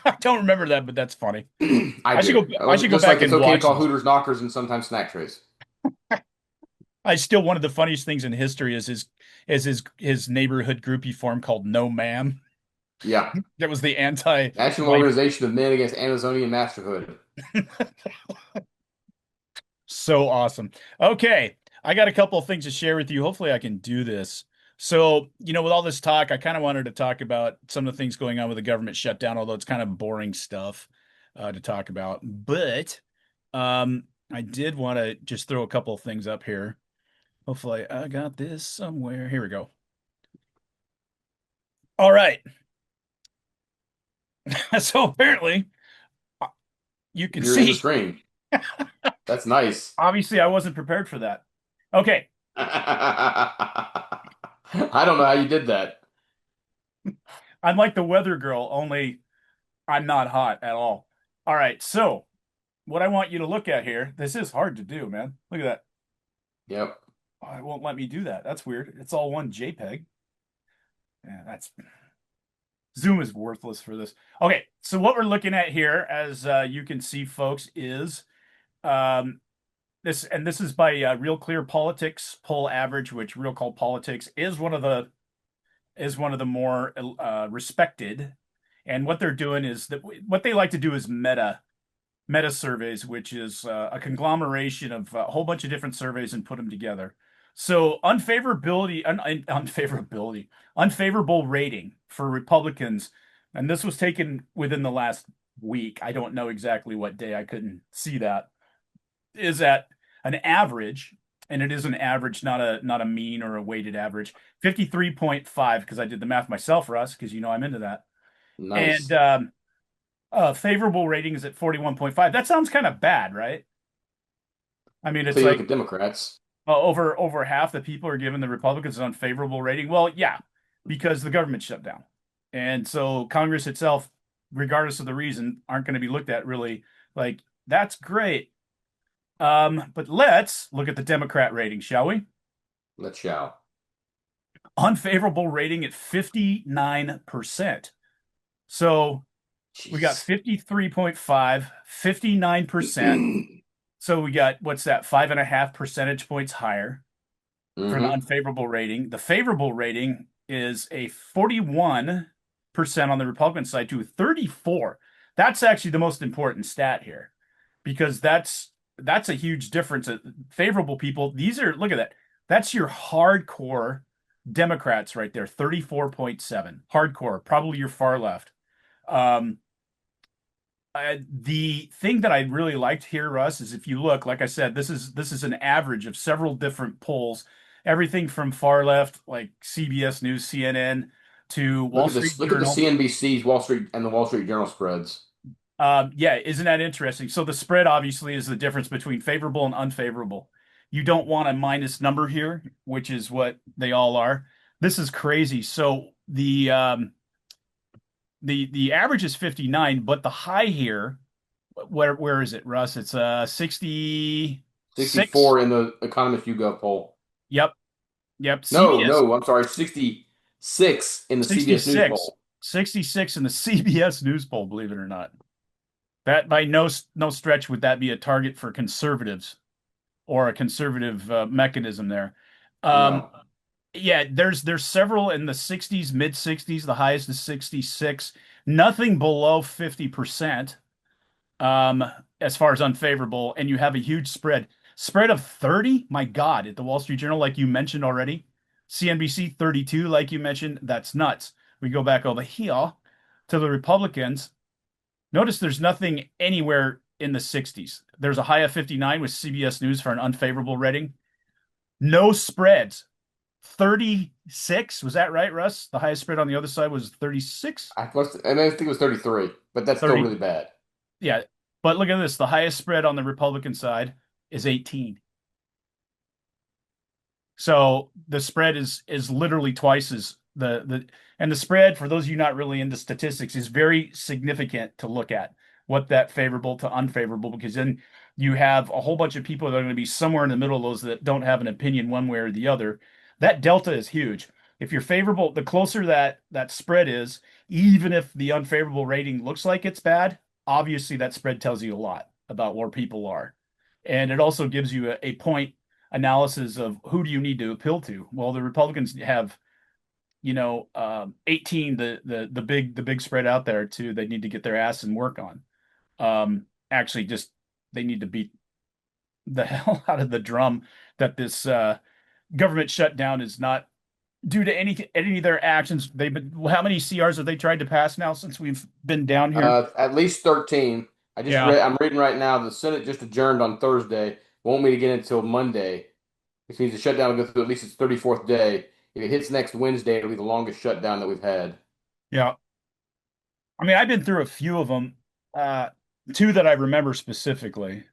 I don't remember that, but that's funny. I I should do. go I should go Just like back it's and okay to watch call this. Hooters knockers and sometimes snack trays. I still one of the funniest things in history is his neighborhood group he formed called No Ma'am. Yeah. That was the National anti-white. Organization of Men Against Amazonian Masterhood. So awesome. Okay, I got a couple of things to share with you. Hopefully, I can do this. So, with all this talk, I kind of wanted to talk about some of the things going on with the government shutdown, although it's kind of boring stuff to talk about. But I did want to just throw a couple of things up here. Hopefully, I got this somewhere. Here we go. All right. So apparently, uh, you can You're in the see. screen. That's nice. Obviously, I wasn't prepared for that. Okay. I don't know how you did that. I'm like the weather girl, only I'm not hot at all. All right. So, what I want you to look at here, this is hard to do, man. Look at that. Yep. Oh, it won't let me do that. That's weird. It's all one JPEG. Yeah, that's Zoom is worthless for this. Okay. So, what we're looking at here, as you can see, folks, is um, this is by Real Clear Politics poll average, which Real Clear Politics is one of the more respected. And what they're doing is that what they like to do is meta surveys, which is a conglomeration of a whole bunch of different surveys and put them together. So unfavorable rating for Republicans, and this was taken within the last week. I don't know exactly what day. I couldn't see that. Is at an average, and it is an average, not a mean or a weighted average. 53.5 because I did the math myself, Russ, because I'm into that. And Nice. favorable rating is at 41.5. That sounds kind of bad, right? I mean, So it's you look like at Democrats. over half the people are giving the Republicans an unfavorable rating. Well, yeah, because the government shut down. And so Congress itself, regardless of the reason, aren't going to be looked at really like that's great. But let's look at the Democrat rating, shall we? Let's shall. Unfavorable rating at 59%. So we got Jeez. 53.5, 59%. So we got, what's that, 5.5 percentage points higher for an Mm-hmm. unfavorable rating. The favorable rating is a 41% on the Republican side to 34. That's actually the most important stat here because that's a huge difference. Favorable people, these are, look at that. That's your hardcore Democrats right there, 34.7. Hardcore, probably your far left. The thing that I really liked here, Russ, is if you look, like I said, this is an average of several different polls, everything from far left, like CBS News, CNN, to Wall Street Look at the Journal. CNBC's Wall Street and the Wall Street Journal spreads. Yeah, isn't that interesting? So the spread obviously is the difference between favorable and unfavorable. You don't want a minus number here, which is what they all are. This is crazy. So the average is 59, but the high here, where is it, Russ? It's 66. 64 in the Economist YouGov poll. Yep. No, CBS no, I'm sorry, 66 in the CBS News 66. poll. 66 in the CBS News poll, believe it or not. That by no stretch would that be a target for conservatives or a conservative mechanism there. No. Yeah, there's several in the 60s, mid 60s. The highest is 66. Nothing below 50%. As far as unfavorable, and you have a huge spread of 30. My God, at the Wall Street Journal, like you mentioned already, CNBC 32, like you mentioned, that's nuts. We go back over here to the Republicans. Notice there's nothing anywhere in the 60s. There's a high of 59 with CBS News for an unfavorable rating. No spreads. 36, was that right, Russ? The highest spread on the other side was 36. I think it was 33, but that's 30. still really bad. Yeah, but look at this. The highest spread on the Republican side is 18. So the spread is literally twice as and the spread, for those of you not really into statistics, is very significant to look at what that favorable to unfavorable, because then you have a whole bunch of people that are going to be somewhere in the middle of those that don't have an opinion one way or the other. That delta is huge. If you're favorable, the closer that spread is, even if the unfavorable rating looks like it's bad, obviously that spread tells you a lot about where people are. And it also gives you a point analysis of who do you need to appeal to. Well, the Republicans have, 18, the big spread out there too. They need to get their ass and work on. Actually, just they need to beat the hell out of the drum that this government shutdown is not due to any of their actions. How many CRs have they tried to pass now since we've been down here? At least 13. I'm reading right now. The Senate just adjourned on Thursday. Won't meet again until Monday, which means the shutdown will go through at least its 34th day. If it hits next Wednesday, it'll be the longest shutdown that we've had. Yeah. I mean, I've been through a few of them. Two that I remember specifically,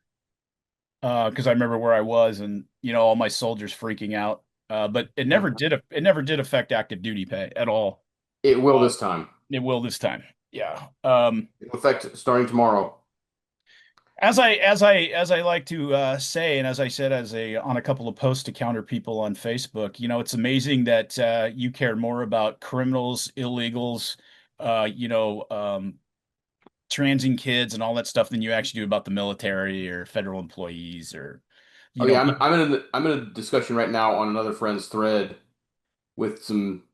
because I remember where I was and all my soldiers freaking out. But it never did affect active duty pay at all. It will this time. It will this time. Yeah. It will affect starting tomorrow. As I like to say, and as I said on a couple of posts to counter people on Facebook, it's amazing that you care more about criminals, illegals, transing kids and all that stuff than you actually do about the military or federal employees or. I'm in a discussion right now on another friend's thread with some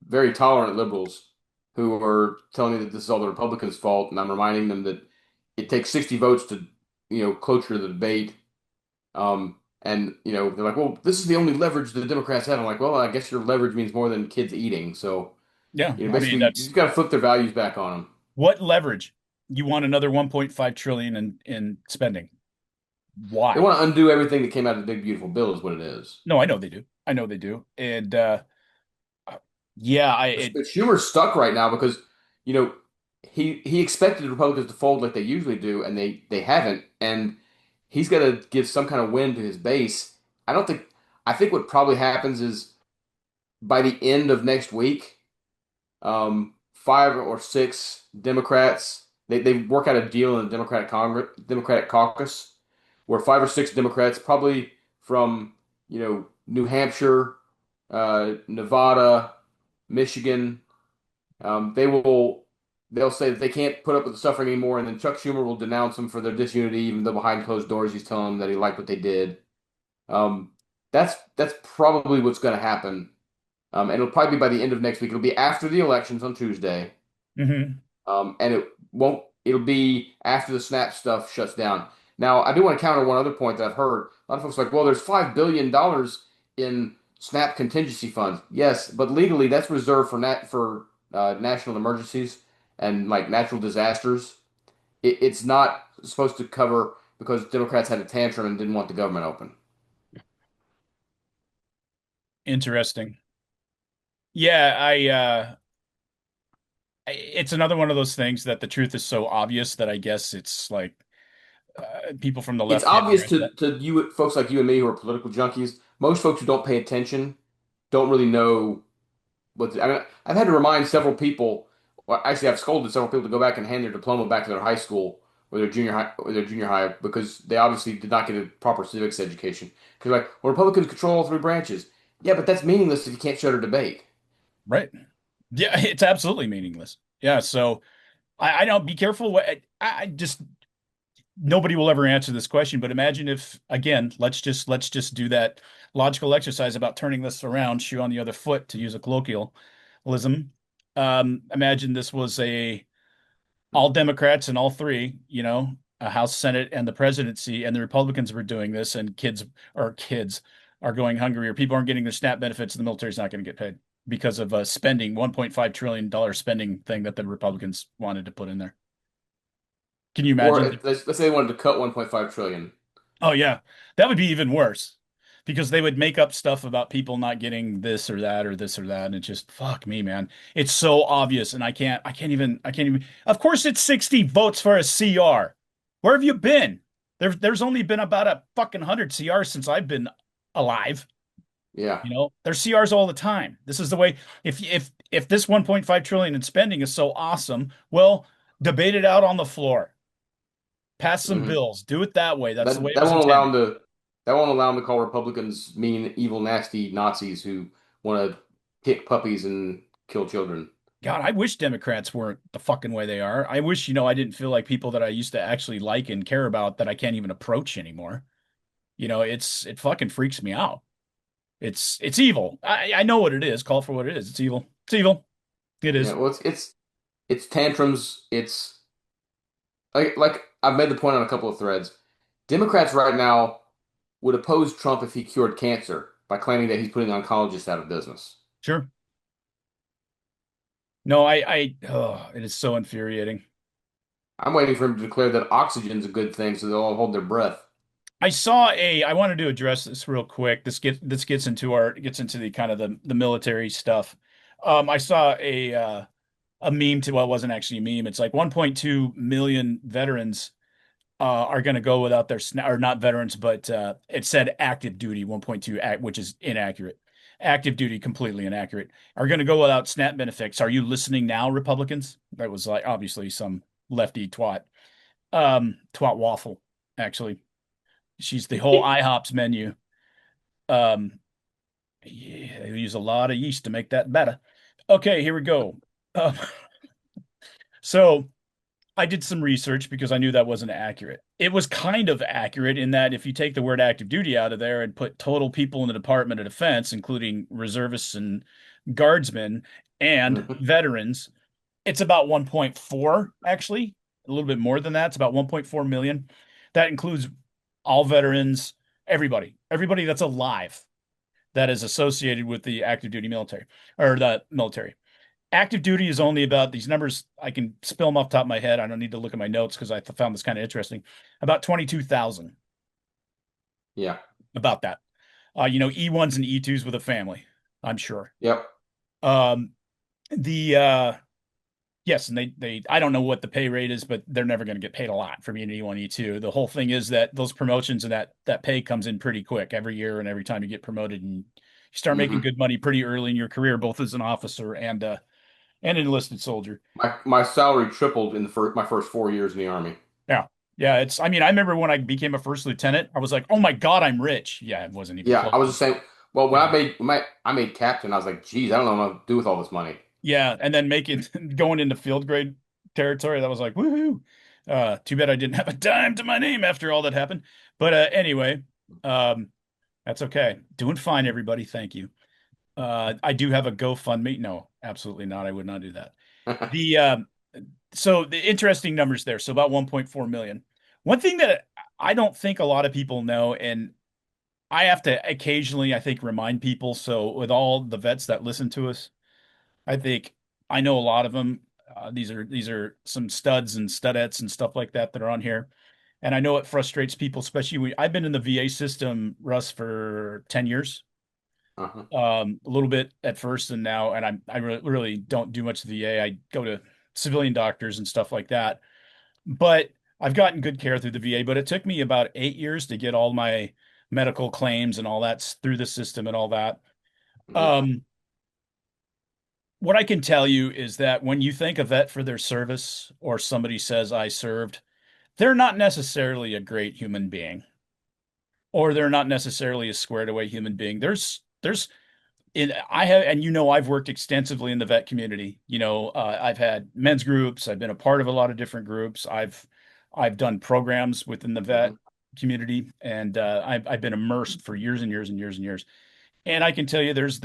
very tolerant liberals who are telling me that this is all the Republicans' fault, and I'm reminding them that it takes 60 votes to, cloture the debate. And they're like, well, this is the only leverage the Democrats have. I'm like, well, I guess your leverage means more than kids eating. So, yeah, basically, you just got to flip their values back on them. What leverage? You want another 1.5 trillion in spending? Why? They want to undo everything that came out of the big beautiful bill, is what it is. No, I know they do. And but Schumer's stuck right now because he expected the Republicans to fold like they usually do, and they haven't, and he's got to give some kind of win to his base. I think what probably happens is by the end of next week, 5 or 6 Democrats they work out a deal in the Democratic caucus where 5 or 6 Democrats, probably from New Hampshire, Nevada, Michigan, they'll say that they can't put up with the suffering anymore, and then Chuck Schumer will denounce them for their disunity, even though behind closed doors he's telling them that he liked what they did. That's probably what's going to happen. and it'll probably be by the end of next week. It'll be after the elections on Tuesday. Mm-hmm. And it won't. It'll be after the SNAP stuff shuts down. Now, I do want to counter one other point that I've heard. A lot of folks are like, well, there's $5 billion in SNAP contingency funds. Yes, but legally, that's reserved for national emergencies and like natural disasters. It's not supposed to cover because Democrats had a tantrum and didn't want the government open. Interesting. Yeah, it's another one of those things that the truth is so obvious that I guess it's like people from the It's left can't obvious address that. to you folks like you and me who are political junkies. Most folks who don't pay attention don't really know I mean, I've had to remind several people. Well, actually, I've scolded several people to go back and hand their diploma back to their high school or their junior high because they obviously did not get a proper civics education. Because like, well, Republicans control all three branches. Yeah, but that's meaningless if you can't shut a debate. Right. Yeah, it's absolutely meaningless. Yeah, so I don't be careful what I just nobody will ever answer this question, but imagine if again, let's just do that logical exercise about turning this around, shoe on the other foot to use a colloquialism. Imagine this was a all Democrats and all three, a House, Senate, and the presidency, and the Republicans were doing this, and kids are going hungry, or people aren't getting their SNAP benefits, and the military's not going to get paid because of spending $1.5 trillion spending thing that the Republicans wanted to put in there. Can you Or imagine? if, let's say they wanted to cut 1.5 trillion. Oh yeah, that would be even worse because they would make up stuff about people not getting this or that or this or that, and it just fuck me, man. It's so obvious, and I can't even. Of course, it's 60 votes for a CR. Where have you been? There's only been about a fucking 100 CRs since I've been alive. Yeah. There's CRs all the time. This is the way. If this 1.5 trillion in spending is so awesome, well, debate it out on the floor. Pass some hmm bills. Do it that way. That's the way That it that was won't allow intended. them to that won't allow them to call Republicans mean, evil, nasty Nazis who want to kick puppies and kill children. God, I wish Democrats weren't the fucking way they are. I wish, I didn't feel like people that I used to actually like and care about that I can't even approach anymore. It fucking freaks me out. It's evil. I know what it is. Call it for what it is. It's evil. It's evil. It Yeah, is. well, it's tantrums. It's like I've made the point on a couple of threads. Democrats right now would oppose Trump if he cured cancer by claiming that he's putting oncologists out of business. Sure. No, it is so infuriating. I'm waiting for him to declare that oxygen's a good thing, so they'll all hold their breath. I wanted to address this real quick. This gets into the kind of the military stuff. I saw a meme to, well, it wasn't actually a meme. It's like 1.2 million veterans are going to go without their or not veterans, but it said active duty 1.2 which is inaccurate. Active duty completely inaccurate. Are going to go without SNAP benefits. Are you listening now, Republicans? That was like obviously some lefty twat. Twat waffle, actually. She's the whole IHOPS menu. Um, yeah, they use a lot of yeast to make that better. Okay, here we go. So I did some research because I knew that wasn't accurate. It was kind of accurate in that if you take the word active duty out of there and put total people in the Department of Defense, including reservists and guardsmen and Mhm. veterans, it's about 1.4, actually, a little bit more than that. It's about 1.4 million. That includes all veterans, everybody that's alive that is associated with the active duty military or the military. Active duty is only about these numbers. I can spill them off the top of my head. I don't need to look at my notes because I found this kind of interesting. About 22,000, Yeah. about that. E1s and E2s with a family, I'm sure. Yep. Um, the Yes, and they I don't know what the pay rate is, but they're never going to get paid a lot for being an E1, E2. The whole thing is that those promotions and that pay comes in pretty quick every year and every time you get promoted, and you start making hmm good money pretty early in your career, both as an officer and an enlisted soldier. My salary tripled in my first 4 years in the army. Yeah. Yeah, I mean, I remember when I became a first lieutenant, I was like, "Oh my God, I'm rich." Yeah, it wasn't even Yeah, close. I was the same. Well, when Yeah. I made captain, I was like, geez, I don't know what to do with all this money. Yeah, and then making going into field grade territory, that was like, woohoo. Too bad I didn't have a dime to my name after all that happened. But anyway, um, that's okay. Doing fine, everybody. Thank you. I do have a GoFundMe. No, absolutely not. I would not do that. The so the interesting numbers there. So about 1.4 million. One thing that I don't think a lot of people know, and I have to occasionally, I think, remind people. So with all the vets that listen to us, I think I know a lot of them. These are some studs and studettes and stuff like that that are on here, and I know it frustrates people, especially I've been in the VA system, Russ, for 10 years. Uh-huh. A little bit at first and now, and I really don't do much VA. I go to civilian doctors and stuff like that. But I've gotten good care through the VA, but it took me about 8 years to get all my medical claims and all that through the system and all that. Mhm. Um, what I can tell you is that when you thank a vet for their service or somebody says I served, they're not necessarily a great human being, or they're not necessarily a squared away human being. There's I have, and I've worked extensively in the vet community. I've had men's groups. I've been a part of a lot of different groups. I've done programs within the vet Mhm. community, and I've been immersed for years and years and years and years. And I can tell you, there's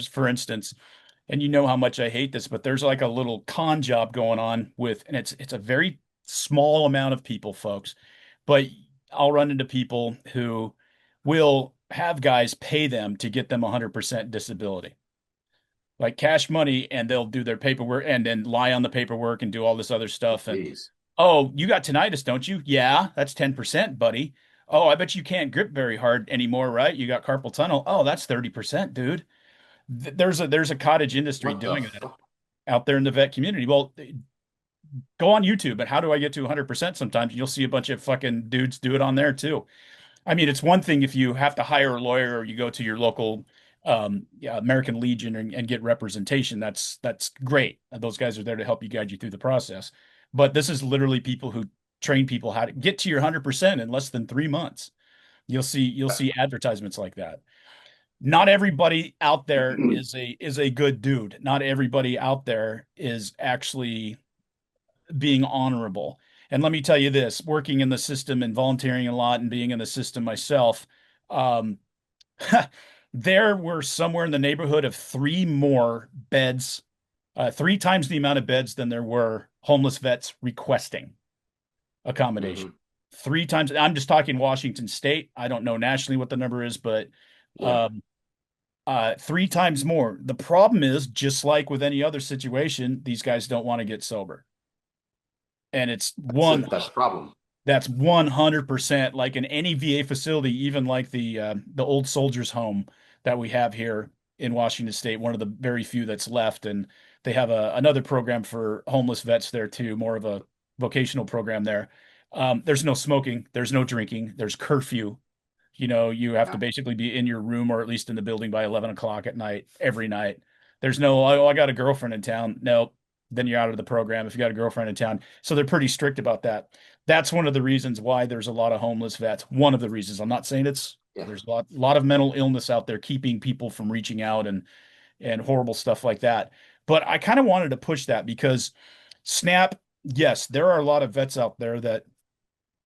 for instance, and you know how much I hate this, but there's like a little con job going on with, and it's a very small amount of people, folks, but I'll run into people who will have guys pay them to get them 100% disability, like cash money, and they'll do their paperwork and then lie on the paperwork and do all this other Oh, stuff. And jeez. oh, you got tinnitus, don't you? Yeah, that's 10%, buddy. Oh, I bet you can't grip very hard anymore, right? You got carpal tunnel. Oh, that's 30%, dude. There's a cottage industry What the doing it fuck? out there in the vet community. Well, go on YouTube, and how do I get to 100%? Sometimes you'll see a bunch of fucking dudes do it on there too. I mean, it's one thing if you have to hire a lawyer or you go to your local yeah, American Legion and get representation. That's great. Those guys are there to help you guide you through the process. But this is literally people who train people how to get to your 100% in less than 3 months. You'll see advertisements like that. Not everybody out there is a good dude. Not everybody out there is actually being honorable. And let me tell you this, working in the system and volunteering a lot and being in the system myself, um, there were somewhere in the neighborhood of three more beds, 3 times the amount of beds than there were homeless vets requesting accommodation. Mhm. 3 times. I'm just talking Washington State. I don't know nationally what the number is, but Yeah. um, 3 times more. The problem is, just like with any other situation, these guys don't want to get sober. And it's That's one it. That's the problem. That's 100% like in any VA facility, even like the old soldiers home that we have here in Washington State, one of the very few that's left. And they have another program for homeless vets there too, more of a vocational program there. There's no smoking, there's no drinking, there's curfew. You have to Yeah. basically be in your room or at least in the building by 11 o'clock at night, every night. There's no, oh, I got a girlfriend in town. Nope. Then you're out of the program if you got a girlfriend in town. So they're pretty strict about that. That's one of the reasons why there's a lot of homeless vets. One of the reasons. I'm not saying Yeah. there's a lot of mental illness out there keeping people from reaching out and horrible stuff like that. But I kind of wanted to push that because SNAP, yes, there are a lot of vets out there that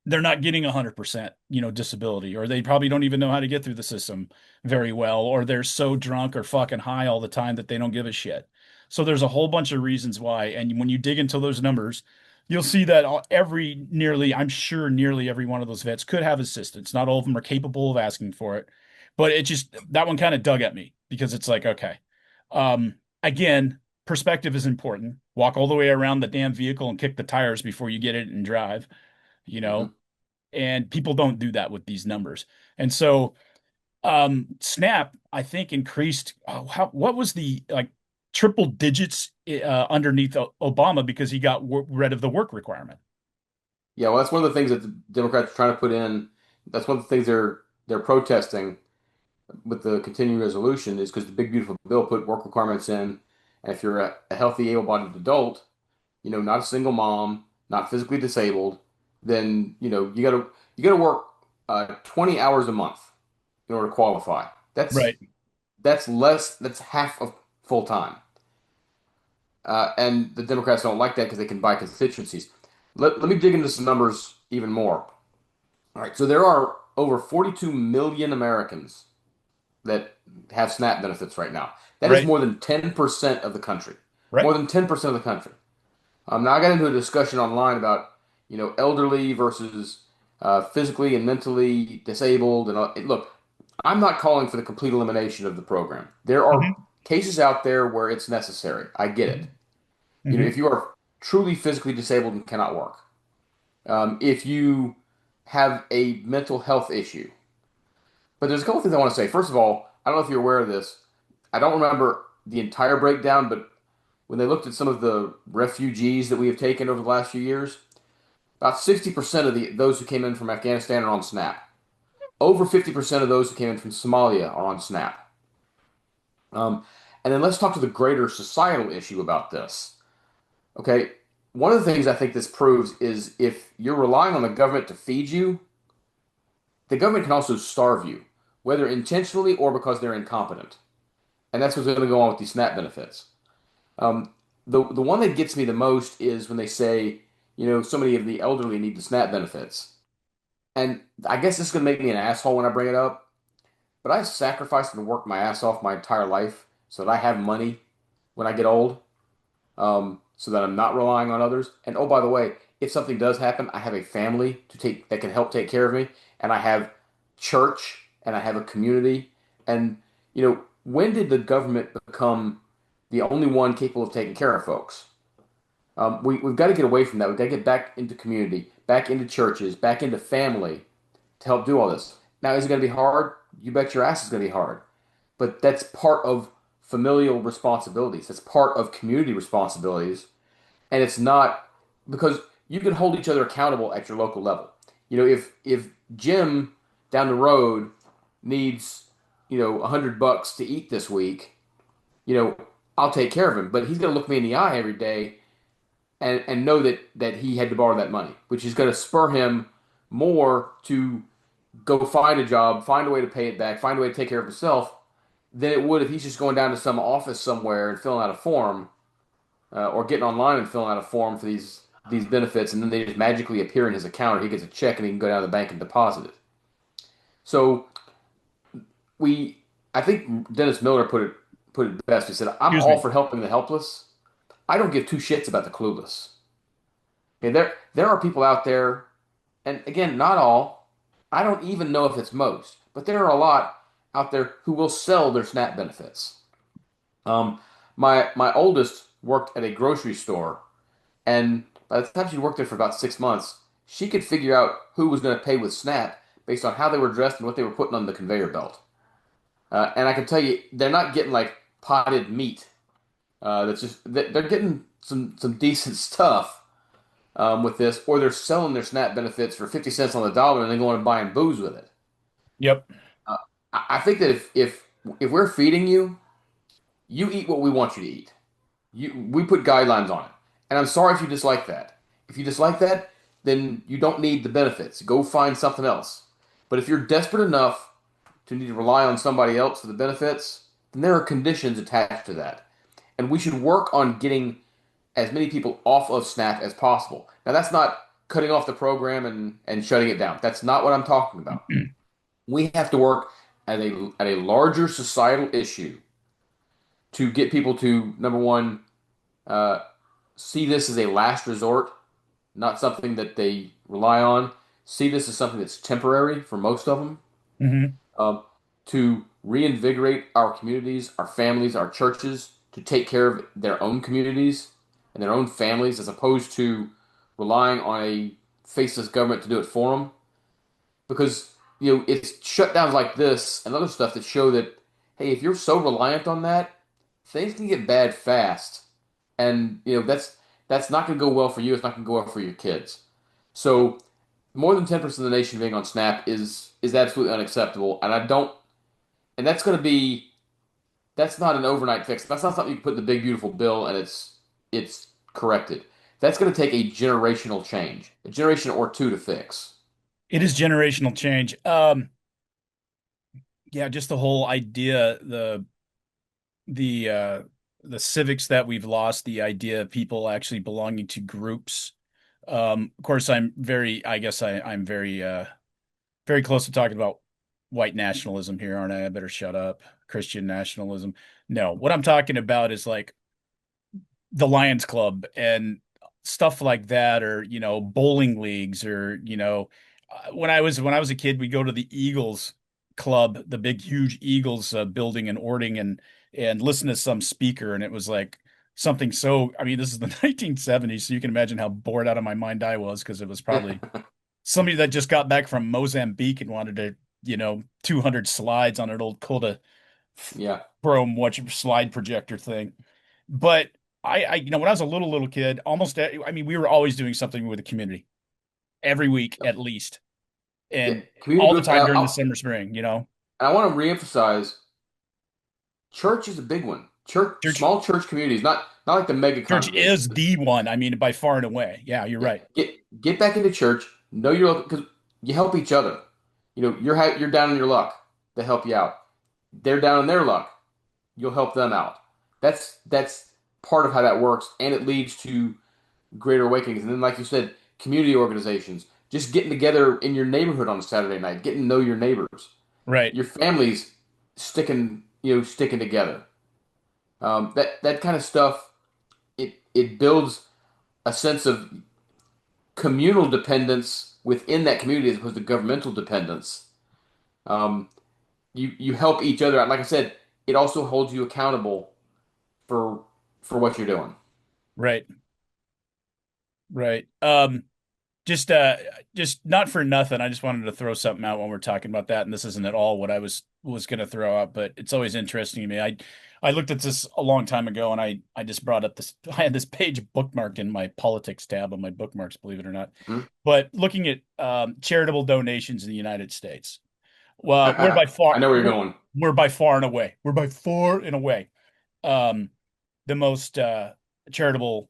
they're not getting 100%, disability, or they probably don't even know how to get through the system very well, or they're so drunk or fucking high all the time that they don't give a shit. So there's a whole bunch of reasons why. And when you dig into those numbers, you'll see that I'm sure nearly every one of those vets could have assistance. Not all of them are capable of asking for it, but it just, that one kind of dug at me because it's like, okay, again, perspective is important. Walk all the way around the damn vehicle and kick the tires before you get it and drive, you know, Hmm. and people don't do that with these numbers. And so Snap, I think, increased what was the like triple digits underneath Obama because he got rid of the work requirement. Yeah. Well, that's one of the things that the Democrats are trying to put in. That's one of the things they're protesting with the continuing resolution is because the big beautiful bill put work requirements in, and if you're a healthy, able-bodied adult, not a single mom, not physically disabled, then you gotta work 20 hours a month in order to qualify. That's Right. that's less. That's half of full time. And the Democrats don't like that because they can buy constituencies. Let me dig into some numbers even more. All right, so there are over 42 million Americans that have SNAP benefits right now. That is Right. more than 10% of the country. Right. More than 10% of the country. Now I got into a discussion online about, elderly versus physically and mentally disabled. And look, I'm not calling for the complete elimination of the program. There are Hmm. cases out there where it's necessary. I get it. Hmm. If you are truly physically disabled and cannot work, if you have a mental health issue. But there's a couple things I want to say. First of all, I don't know if you're aware of this. I don't remember the entire breakdown, but when they looked at some of the refugees that we have taken over the last few years, about 60% of those who came in from Afghanistan are on SNAP. Over 50% of those who came in from Somalia are on SNAP. And then let's talk to the greater societal issue about this. Okay, one of the things I think this proves is if you're relying on the government to feed you, the government can also starve you, whether intentionally or because they're incompetent. And that's what's going to go on with these SNAP benefits. Um, the one that gets me the most is when they say, so many of the elderly need the SNAP benefits. And I guess this is going to make me an asshole when I bring it up, but I sacrificed and worked my ass off my entire life so that I have money when I get old, so that I'm not relying on others. And oh, by the way, if something does happen, I have a family that can help take care of me, and I have church, and I have a community. And when did the government become the only one capable of taking care of folks? We've got to get away from that. We've got to get back into community, back into churches, back into family to help do all this. Now, is it going to be hard? You bet your ass it's going to be hard. But that's part of familial responsibilities. That's part of community responsibilities. And it's not because you can hold each other accountable at your local level. If Jim down the road needs, $100 to eat this week, you know, I'll take care of him. But he's going to look me in the eye every day and know that he had to borrow that money, which is going to spur him more to go find a job, find a way to pay it back, find a way to take care of himself than it would if he's just going down to some office somewhere and filling out a form, or getting online and filling out a form for these benefits, and then they just magically appear in his account, or he gets a check and he can go down to the bank and deposit it. So we, I think Dennis Miller put it best. He said, "I'm Excuse all me. for helping the helpless. I don't give two shits about the clueless." Okay, there are people out there, and again, not all. I don't even know if it's most, but there are a lot out there who will sell their SNAP benefits. Um, my oldest worked at a grocery store, and by the time she worked there for about 6 months, she could figure out who was going to pay with SNAP based on how they were dressed and what they were putting on the conveyor belt. And I can tell you, they're not getting like potted meat. They're getting some decent stuff, with this, or they're selling their SNAP benefits for 50 cents on the dollar and then going and buying booze with it. Yep. Uh, I think that if we're feeding you, you eat what we want you to eat. We put guidelines on it, and I'm sorry if you dislike that. If you dislike that, then you don't need the benefits. Go find something else. But if you're desperate enough to need to rely on somebody else for the benefits, then there are conditions attached to that, and we should work on getting as many people off of SNAP as possible. Now, that's not cutting off the program and shutting it down. That's not what I'm talking about. We have to work at a larger societal issue to get people to, number one, uh, see this as a last resort, not something that they rely on. See this as something that's temporary for most of them. Hmm. Um, to reinvigorate our communities, our families, our churches, to take care of their own communities and their own families, as opposed to relying on a faceless government to do it for them. Because it's shutdowns like this and other stuff that show that, hey, if you're so reliant on that, things can get bad fast, and that's not going to go well for you. It's not going to go well for your kids. So more than 10% of the nation being on SNAP is absolutely unacceptable, and I don't. And that's not an overnight fix. That's not something you can put in the big beautiful bill and it's corrected. That's going to take a generational change, a generation or two to fix. It is generational change. Yeah, just the whole idea, the uh the civics that we've lost, the idea of people actually belonging to groups. Of course, I guess I'm very very close to talking about white nationalism here, aren't I? I better shut up. Christian nationalism. No, what I'm talking about is like the Lions Club and stuff like that, or bowling leagues, or when I was a kid, we'd go to the Eagles Club, the big huge Eagles building in Ording, and listen to some speaker, and it was like something so. I mean, this is the 1970s, so you can imagine how bored out of my mind I was because it was probably somebody that just got back from Mozambique and wanted to 200 slides on an old Coda Yeah. chrome watch slide projector thing. But when I was a little kid, I mean, we were always doing something with the community every week at least, Yeah. and Community all the groups. time during the summer, spring. And I want to reemphasize, church is a big one. Church, Church, small church communities, not like the mega church is congregations. the one. I mean, by far and away. Yeah, you're Yeah, right. get back into church. Know your local, because you help each other. You're down in your luck. They help you out. They're down in their luck. You'll help them out. That's part of how that works, and it leads to greater awakenings. And then, like you said, community organizations, just getting together in your neighborhood on a Saturday night, getting to know your neighbors, Right, your families sticking together. That kind of stuff. It builds a sense of communal dependence within that community as opposed to governmental dependence. Um, you help each other out. Like I said, it also holds you accountable for what you're doing. right, right. Just just not for nothing. I just wanted to throw something out when we're talking about that, and this isn't at all what I was going to throw out, but it's always interesting to me. I looked at this a long time ago, and I just brought up this. I had this page bookmarked in my politics tab on my bookmarks, believe it or not. Hmm? But looking at charitable donations in the United States, well, we're by I far know where you're going. we're by far and away um, the most charitable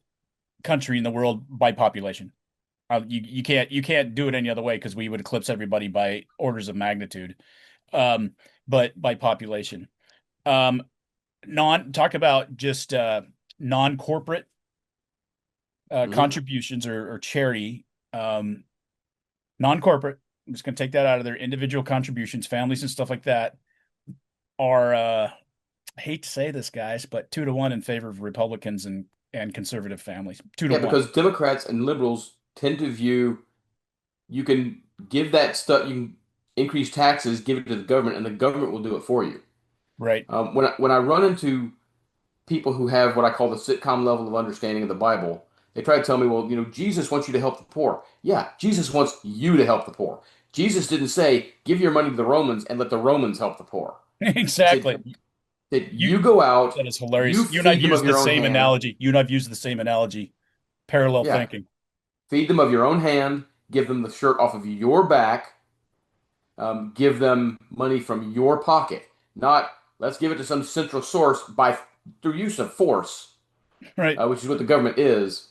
country in the world by population. You can't do it any other way because we would eclipse everybody by orders of magnitude. Um, but by population, um, non talk about just non-corporate Hmm. contributions or charity, um, non-corporate. I'm just going to take that out of there. Individual contributions, families and stuff like that are. I hate to say this, guys, but 2-1 in favor of Republicans and conservative families. Two to Yeah, one. because Democrats and liberals tend to view you can give that stuff, you can increase taxes, give it to the government, and the government will do it for you. Right. When I run into people who have what I call the sitcom level of understanding of the Bible, they try to tell me, well, Jesus wants you to help the poor. Yeah, Jesus wants you to help the poor. Jesus didn't say, give your money to the Romans and let the Romans help the poor. He said Exactly. that You you go out, That is you hilarious. You and I've feed them used of the your own same hand. analogy. You and I've used the same analogy. Parallel Yeah, thinking. feed them of your own hand, give them the shirt off of your back, give them money from your pocket. Not let's give it to some central source by through use of force, Right. which is what the government is,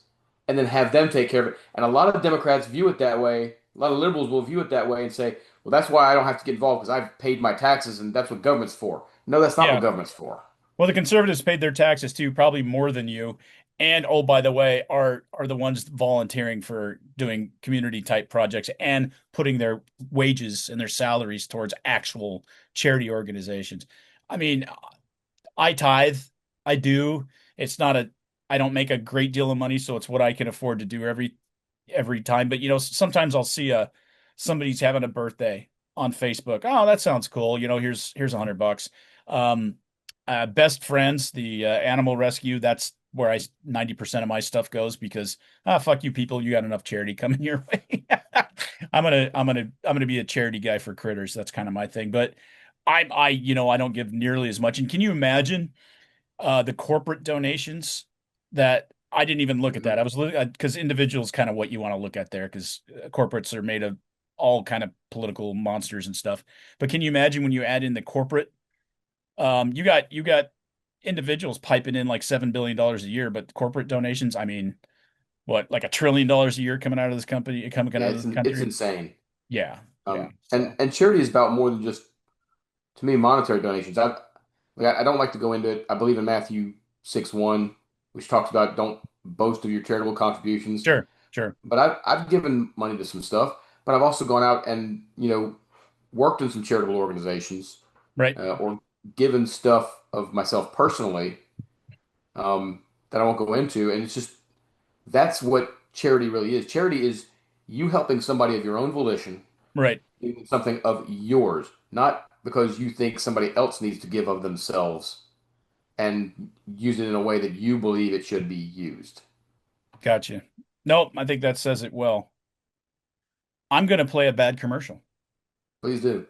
and then have them take care of it. And a lot of Democrats view it that way. A lot of liberals will view it that way and say, well, that's why I don't have to get involved because I've paid my taxes and that's what government's for. No, that's not what Yeah. government's for. Well, the conservatives paid their taxes too, probably more than you. And oh, by the way, are the ones volunteering for doing community type projects and putting their wages and their salaries towards actual charity organizations. I mean, I tithe. I do. It's not a I don't make a great deal of money, so it's what I can afford to do every time. But sometimes I'll see somebody's having a birthday on Facebook. Oh, that sounds cool. Here's $100. Um, Best Friends, the animal rescue. That's where I 90% of my stuff goes because fuck you people, you got enough charity coming your way. I'm gonna be a charity guy for critters. That's kind of my thing. But I don't give nearly as much. And can you imagine the corporate donations that I didn't even look at that. Mhm. I was looking at because individuals kind of what you want to look at there because corporates are made of all kind of political monsters and stuff. But can you imagine when you add in the corporate, you got individuals piping in like $7 billion a year, but corporate donations, I mean, what, like $1 trillion a year coming out of this company, coming Yeah, out of this it's country? insane. Yeah, yeah. And So charity is about more than just, to me, monetary donations. I don't like to go into it. I believe in Matthew 6:1, which talks about don't boast of your charitable contributions. sure, sure. But I've given money to some stuff, but I've also gone out and worked in some charitable organizations, Right. or given stuff of myself personally, that I won't go into. And it's just that's what charity really is. Charity is you helping somebody of your own volition, Right. doing something of yours, not because you think somebody else needs to give of themselves and use it in a way that you believe it should be used. Gotcha. Nope. I think that says it well. I'm going to play a bad commercial. Please do.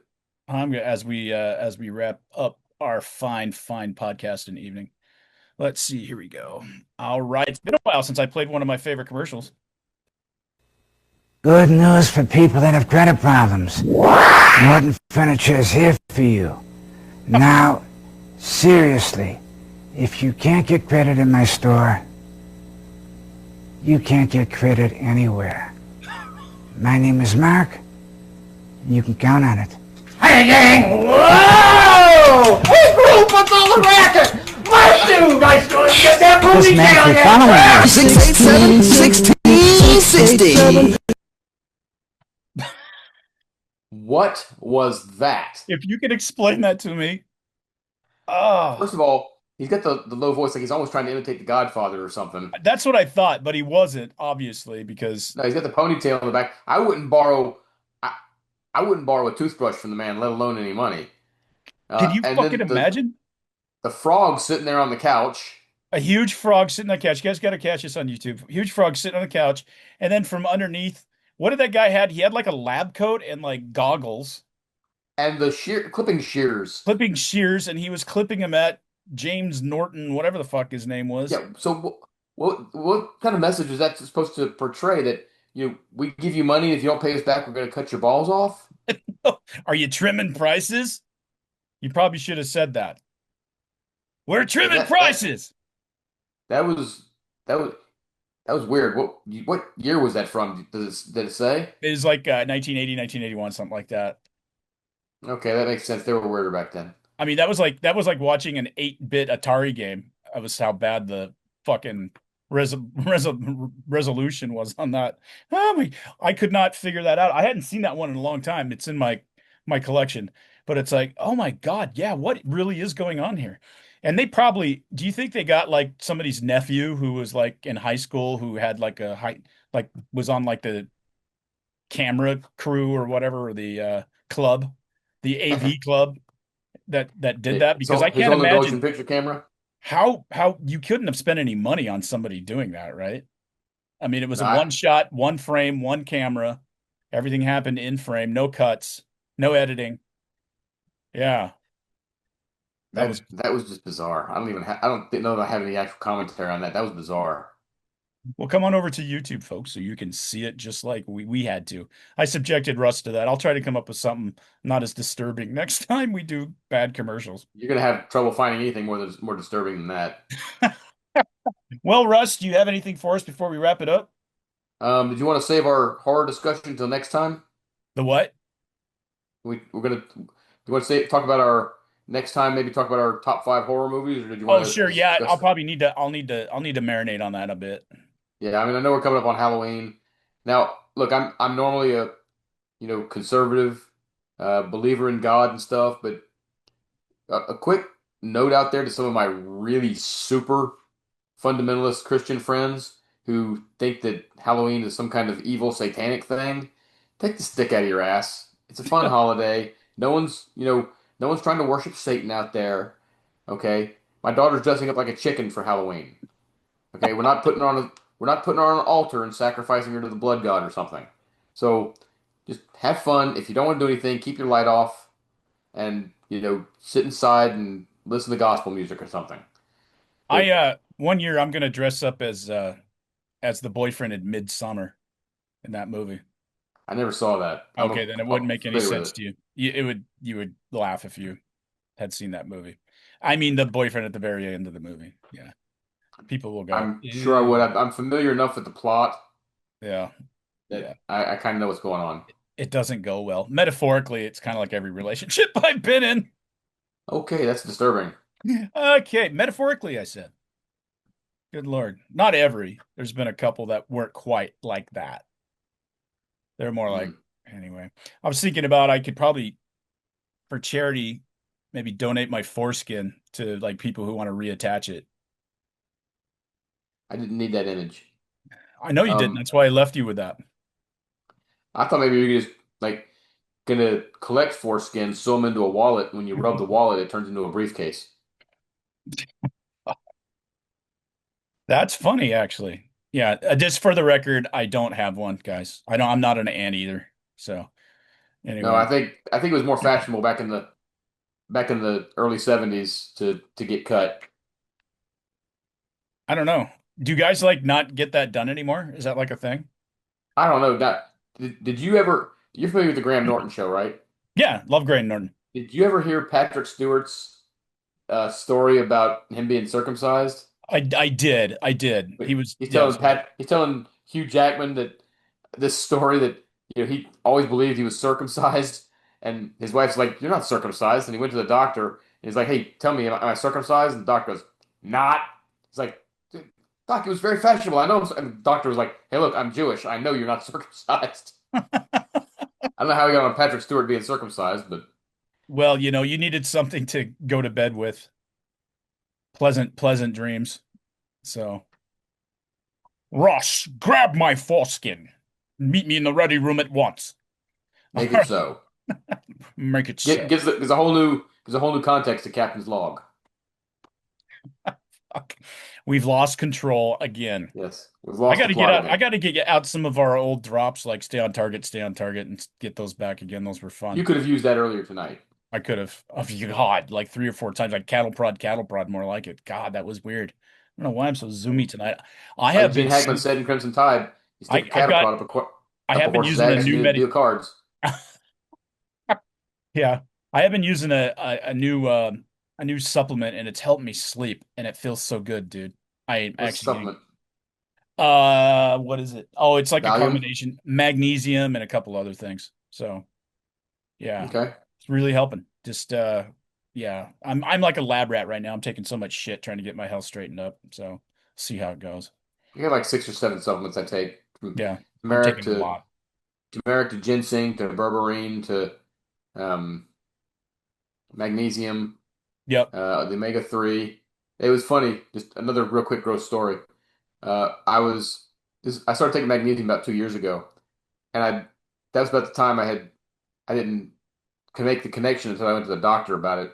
As we wrap up our fine podcast in the evening. Let's see. Here we go. All right. It's been a while since I played one of my favorite commercials. Good news for people that have credit problems. Norton Furniture is here for you. Now, seriously, if you can't get credit in my store, you can't get credit anywhere. My name is Mark, and you can count on it. Hey, gang! Whoa! Hey, group, what's all the racket? My dude, get that booty down! 687 1660. What was that? If you could explain that to me. Oh. First of all, he's got the low voice, like he's almost trying to imitate the Godfather or something. That's what I thought, but he wasn't, obviously, because no, he's got the ponytail in the back. I wouldn't borrow a toothbrush from the man, let alone any money. Can you fucking imagine? The frog sitting there on the couch. A huge frog sitting on the couch. You guys got to catch this on YouTube. Huge frog sitting on the couch, and then from underneath, what did that guy had? He had like a lab coat and like goggles. And the clipping shears. Clipping shears, and he was clipping him at James Norton, whatever the fuck his name was. Yeah. So what kind of message is that supposed to portray? That we give you money, if you don't pay us back, we're going to cut your balls off? Are you trimming prices? You probably should have said that. We're trimming prices. That was weird. What year was that from? Did it say? It was like 1980, 1981, something like that. Okay, that makes sense. They were weirder back then. I mean, that was like watching an 8-bit Atari game. That was how bad the fucking resolution was on that. I could not figure that out. I hadn't seen that one in a long time. It's in my collection, but it's like, oh my God, yeah, what really is going on here? And they probably, do you think they got like somebody's nephew who was like in high school who had like was on like the camera crew or whatever, or the club, the AV club that did that? Because I can't imagine motion picture camera. How you couldn't have spent any money on somebody doing that, right? I mean, it was a one shot, one frame, one camera. Everything happened in frame, no cuts, no editing. Yeah. That was just bizarre. I don't know that I have any actual commentary on that. That was bizarre. Well, come on over to YouTube, folks, so you can see it just like we had to. I subjected Russ to that. I'll try to come up with something not as disturbing next time we do bad commercials. You're gonna have trouble finding anything more disturbing than that. Well, Russ, do you have anything for us before we wrap it up? Did you want to save our horror discussion until next time? The what? Do you want to talk about our next time? Maybe talk about our top 5 horror movies, or did you want? Oh, sure. Yeah, I'll probably need to. I'll need to marinate on that a bit. Yeah, I mean, I know we're coming up on Halloween. Now, look, I'm normally a conservative believer in God and stuff, but a quick note out there to some of my really super fundamentalist Christian friends who think that Halloween is some kind of evil satanic thing. Take the stick out of your ass. It's a fun holiday. No one's trying to worship Satan out there. Okay? My daughter's dressing up like a chicken for Halloween. Okay, we're not putting her on an altar and sacrificing her to the blood god or something. So just have fun. If you don't want to do anything, keep your light off and sit inside and listen to gospel music or something. One year I'm gonna dress up as the boyfriend in Midsummer in that movie. I never saw that. Okay, then it wouldn't make any sense to you. You would laugh if you had seen that movie. I mean, the boyfriend at the very end of the movie. Yeah, people will go. I'm sure I would. I'm familiar enough with the plot. Yeah, I kind of know what's going on. It doesn't go well. Metaphorically, it's kind of like every relationship I've been in. Okay, that's disturbing. Okay, metaphorically, I said. Good Lord. Not every. There's been a couple that weren't quite like that. They're more like, anyway. I was thinking about I could probably for charity, maybe donate my foreskin to like people who want to reattach it. I didn't need that image. I know you didn't. That's why I left you with that. I thought maybe you were just like gonna collect foreskin, sew them into a wallet. When you rub the wallet, it turns into a briefcase. That's funny, actually. Yeah, just for the record, I don't have one, guys. I'm not an ant either. So No, anyway, I think it was more fashionable back in the early '70s to get cut. I don't know. Do you guys like not get that done anymore? Is that like a thing? I don't know. Did you ever? You're familiar with the Graham Norton show, right? Yeah, love Graham Norton. Did you ever hear Patrick Stewart's story about him being circumcised? I did. I did. But He was he's telling Hugh Jackman that this story that he always believed he was circumcised, and his wife's like, "You're not circumcised," and he went to the doctor and he's like, "Hey, tell me, am I circumcised?" And the doctor goes, "Not." He's like, "Doc, it was very fashionable. I know." And the doctor was like, "Hey, look, I'm Jewish. I know you're not circumcised." I don't know how he got on Patrick Stewart being circumcised, but well, you needed something to go to bed with. Pleasant dreams. So, Ross, grab my foreskin. Meet me in the ready room at once. make it so. Make it so. Gives a whole new context to Captain's log. Fuck. We've lost control again. Yes, we've lost. I got to get out some of our old drops, like stay on target, and get those back again. Those were fun. You could have used that earlier tonight. I could have. Oh, God, like 3 or 4 times, like cattle prod, more like it. God, that was weird. I don't know why I'm so zoomy tonight. I have Gene been. Hackman said in Crimson Tide, you stick a cattle prod up I have been using a new deal cards. Yeah, I have been using a new supplement, and it's helped me sleep, and it feels so good, dude. I What's the supplement? What is it? Oh, it's like Valium? a combination magnesium and a couple other things. So, yeah, Okay. it's really helping. Just yeah, I'm like a lab rat right now. I'm taking so much shit trying to get my health straightened up. So, see how it goes. I got like 6 or 7 supplements I take. From Yeah, I'm turmeric taking a lot. to ginseng to berberine to magnesium. Yep. The omega-3. It was funny. Just another real quick gross story. I started taking magnesium about 2 years ago, and that was about the time I didn't make the connection until I went to the doctor about it.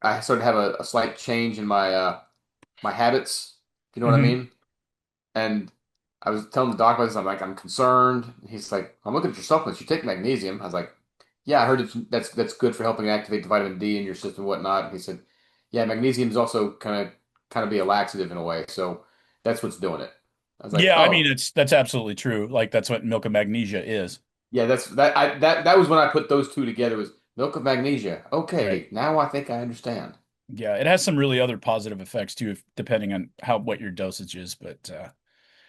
I started to have a slight change in my habits, if you know what I mean? And I was telling the doctor this, I'm like, I'm concerned. He's like, I'm looking at your supplements. You take magnesium. I was like, yeah, I heard that's good for helping activate the vitamin D in your system and whatnot. And he said, yeah, magnesium is also kind of be a laxative in a way. So that's what's doing it. I was like, Yeah, oh. I mean that's absolutely true. Like that's what milk of magnesia is. Yeah, that was when I put those two together was milk of magnesia. Okay, Right. now I think I understand. Yeah, it has some really other positive effects too, depending on what your dosage is. But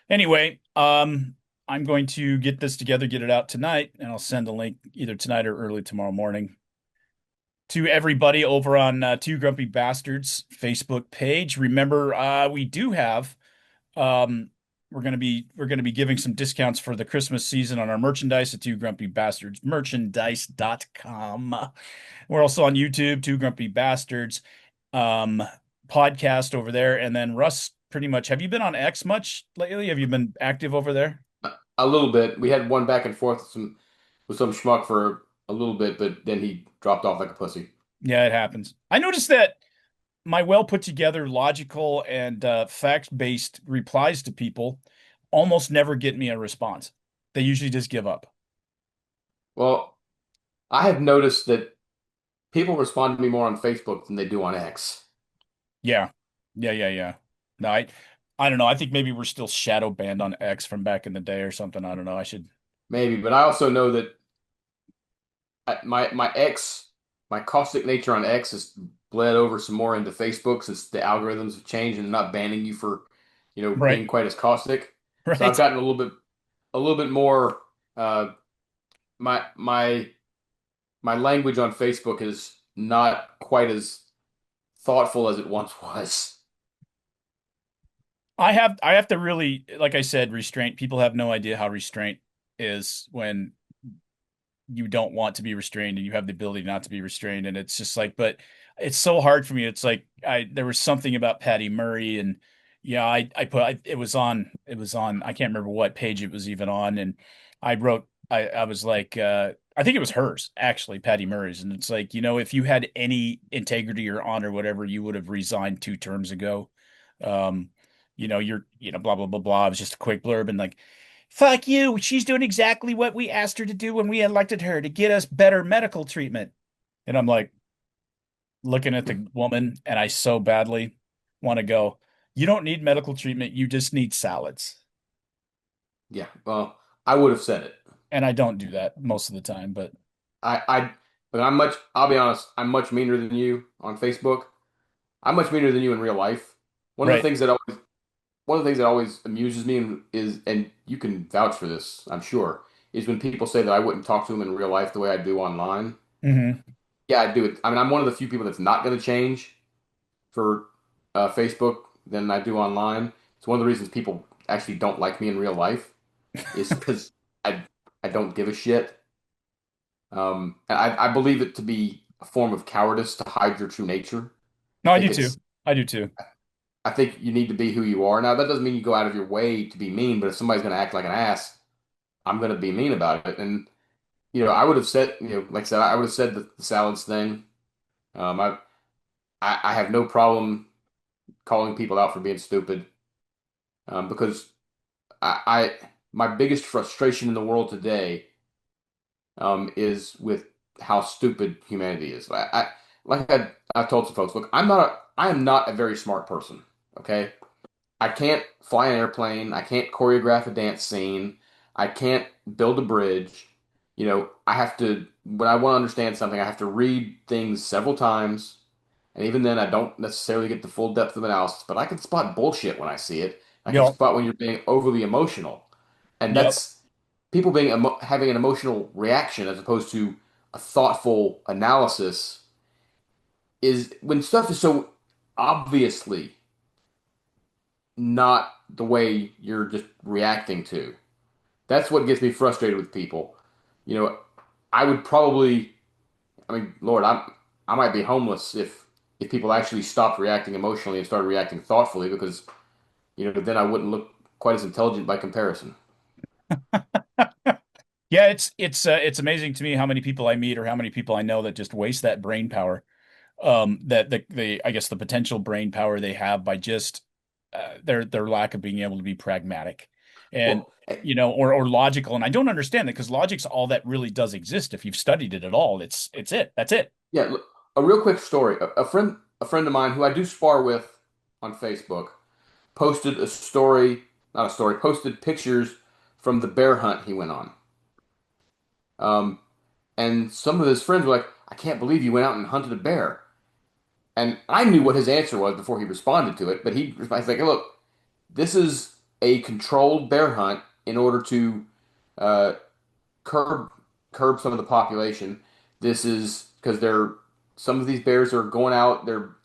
anyway, I'm going to get this together, get it out tonight, and I'll send a link either tonight or early tomorrow morning to everybody over on Two Grumpy Bastards Facebook page. Remember, we do have we're gonna be giving some discounts for the Christmas season on our merchandise at Two Grumpy Bastards merchandise.com. We're also on YouTube, Two Grumpy Bastards podcast over there. And then Russ, pretty much, have you been on X much lately? Have you been active over there? A little bit. We had one back and forth with some schmuck for a little bit, but then he dropped off like a pussy. Yeah, it happens. I noticed that my well put together, logical, and fact based replies to people almost never get me a response. They usually just give up. Well, I have noticed that people respond to me more on Facebook than they do on X. Yeah. No, I don't know. I think maybe we're still shadow banned on X from back in the day or something. I don't know. I should maybe, but I also know that my caustic nature on X has bled over some more into Facebook since the algorithms have changed and not banning you for, Right. being quite as caustic. Right. So I've gotten a little bit more. My language on Facebook is not quite as thoughtful as it once was. I have to really, like I said, restraint. People have no idea how restraint is when you don't want to be restrained and you have the ability not to be restrained. And it's just like, but it's so hard for me. It's like there was something about Patty Murray, and yeah, it was on, I can't remember what page it was even on. And I was like, I think it was hers actually, Patty Murray's. And it's like, if you had any integrity or honor, whatever, you would have resigned 2 terms ago. Um, blah, blah, blah, blah. It was just a quick blurb. And like, fuck you. She's doing exactly what we asked her to do when we elected her, to get us better medical treatment. And I'm like looking at the woman, and I so badly want to go, you don't need medical treatment. You just need salads. Yeah, well, I would have said it. And I don't do that most of the time, but I, but I'll be honest, I'm much meaner than you on Facebook. I'm much meaner than you in real life. One of the right. things that always, one of the things that always amuses me and you can vouch for this, I'm sure, is when people say that I wouldn't talk to them in real life the way I do online. Hmm. Yeah, I do it. I mean, I'm one of the few people that's not going to change for Facebook than I do online. It's one of the reasons people actually don't like me in real life is because I I don't give a shit. And I believe it to be a form of cowardice to hide your true nature. I No, I do think too. it's I do too. I think you need to be who you are. Now that doesn't mean you go out of your way to be mean, but if somebody's going to act like an ass, I'm going to be mean about it. And I would have said, like I said, I would have said the salads thing. Um, I, I have no problem calling people out for being stupid, because my biggest frustration in the world today, is with how stupid humanity is. I've told some folks, look, I am not a very smart person. Okay, I can't fly an airplane. I can't choreograph a dance scene. I can't build a bridge. I have to, when I want to understand something, I have to read things several times. And even then, I don't necessarily get the full depth of analysis, but I can spot bullshit when I see it. I can Yep. spot when you're being overly emotional. And Yep. that's people having an emotional reaction as opposed to a thoughtful analysis is when stuff is so obviously not the way you're just reacting to. That's what gets me frustrated with people. You know, I would probably, I mean, Lord, I might be homeless if people actually stopped reacting emotionally and started reacting thoughtfully because, then I wouldn't look quite as intelligent by comparison. Yeah, it's amazing to me how many people I meet or how many people I know that just waste that brain power. That the I guess the potential brain power they have by just their lack of being able to be pragmatic and Well, or logical. And I don't understand that because logic's all that really does exist if you've studied it at all. It's it. That's it. yeah, look, a real quick story. A friend of mine who I do spar with on Facebook posted a story, not a story, posted pictures from the bear hunt he went on. Um, and some of his friends were like, "I can't believe you went out and hunted a bear." And I knew what his answer was before he responded to it, but I was like, "Look, this is a controlled bear hunt in order to uh, curb curb some of the population. This is because some of these bears are going out. They're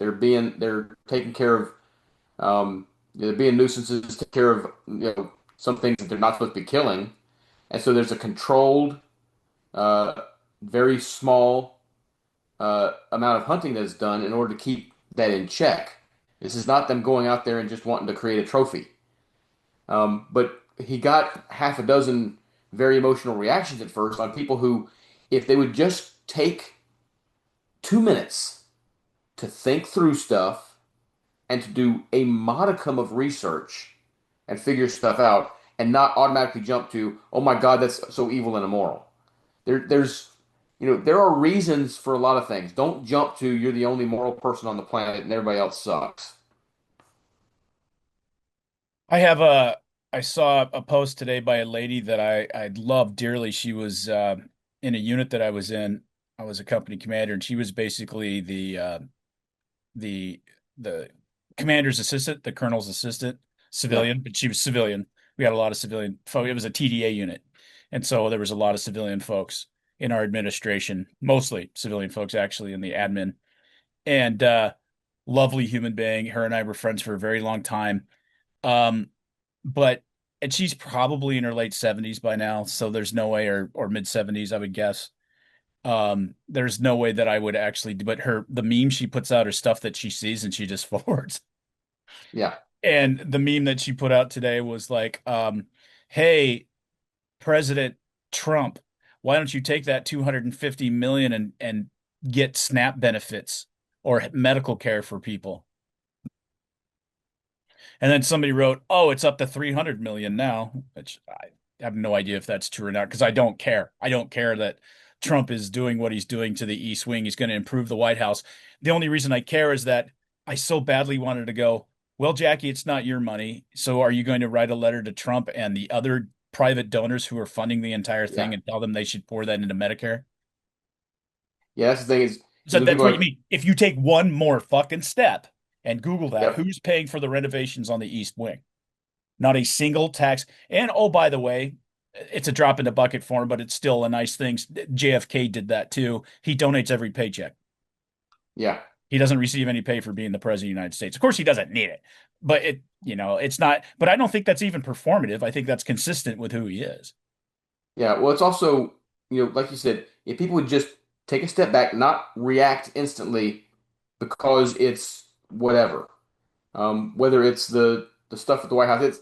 taking care of, they're being nuisances, take care of some things that they're not supposed to be killing, and so there's a controlled, uh, very small amount of hunting that's done in order to keep that in check. This is not them going out there and just wanting to create a trophy." But he got half a dozen very emotional reactions at first on people who, if they would just take 2 minutes to think through stuff and to do a modicum of research and figure stuff out and not automatically jump to, oh my God, that's so evil and immoral. There are reasons for a lot of things. Don't jump to you're the only moral person on the planet and everybody else sucks. I have I saw a post today by a lady that I love dearly. She was in a unit that I was in. I was a company commander, and she was basically the the commander's assistant, the colonel's assistant, Yeah. civilian, but she was civilian. We had a lot of civilian folk. It was a TDA unit. And so there was a lot of civilian folks in our administration, mostly civilian folks actually in the admin. And lovely human being. Her and I were friends for a very long time. Um, but and she's probably in her late 70s by now, so there's no way, or mid 70s, I would guess. There's no way that I would actually do, but the meme she puts out are stuff that she sees and she just forwards. Yeah. And the meme that she put out today was like, hey, President Trump, why don't you take that 250 million and get SNAP benefits or medical care for people? And then somebody wrote, "Oh, it's up to 300 million now," which I have no idea if that's true or not because I don't care. I don't care that Trump is doing what he's doing to the East Wing. He's going to improve the White House. The only reason I care is that I so badly wanted to go, "Well, Jackie, it's not your money. So are you going to write a letter to Trump and the other private donors who are funding the entire thing and tell them they should pour that into Medicare?" Yeah, that's the thing is, So that's what you mean. If you take one more fucking step and Google that, Yep. who's paying for the renovations on the East Wing? Not a single tax. And oh, by the way, it's a drop in the bucket for him, but it's still a nice thing. JFK did that too. He donates every paycheck. Yeah. He doesn't receive any pay for being the president of the United States. Of course, he doesn't need it, but it's not. But I don't think that's even performative. I think that's consistent with who he is. Yeah. Well, it's also, like you said, if people would just take a step back, not react instantly because it's whatever. Whether it's the stuff at the White House,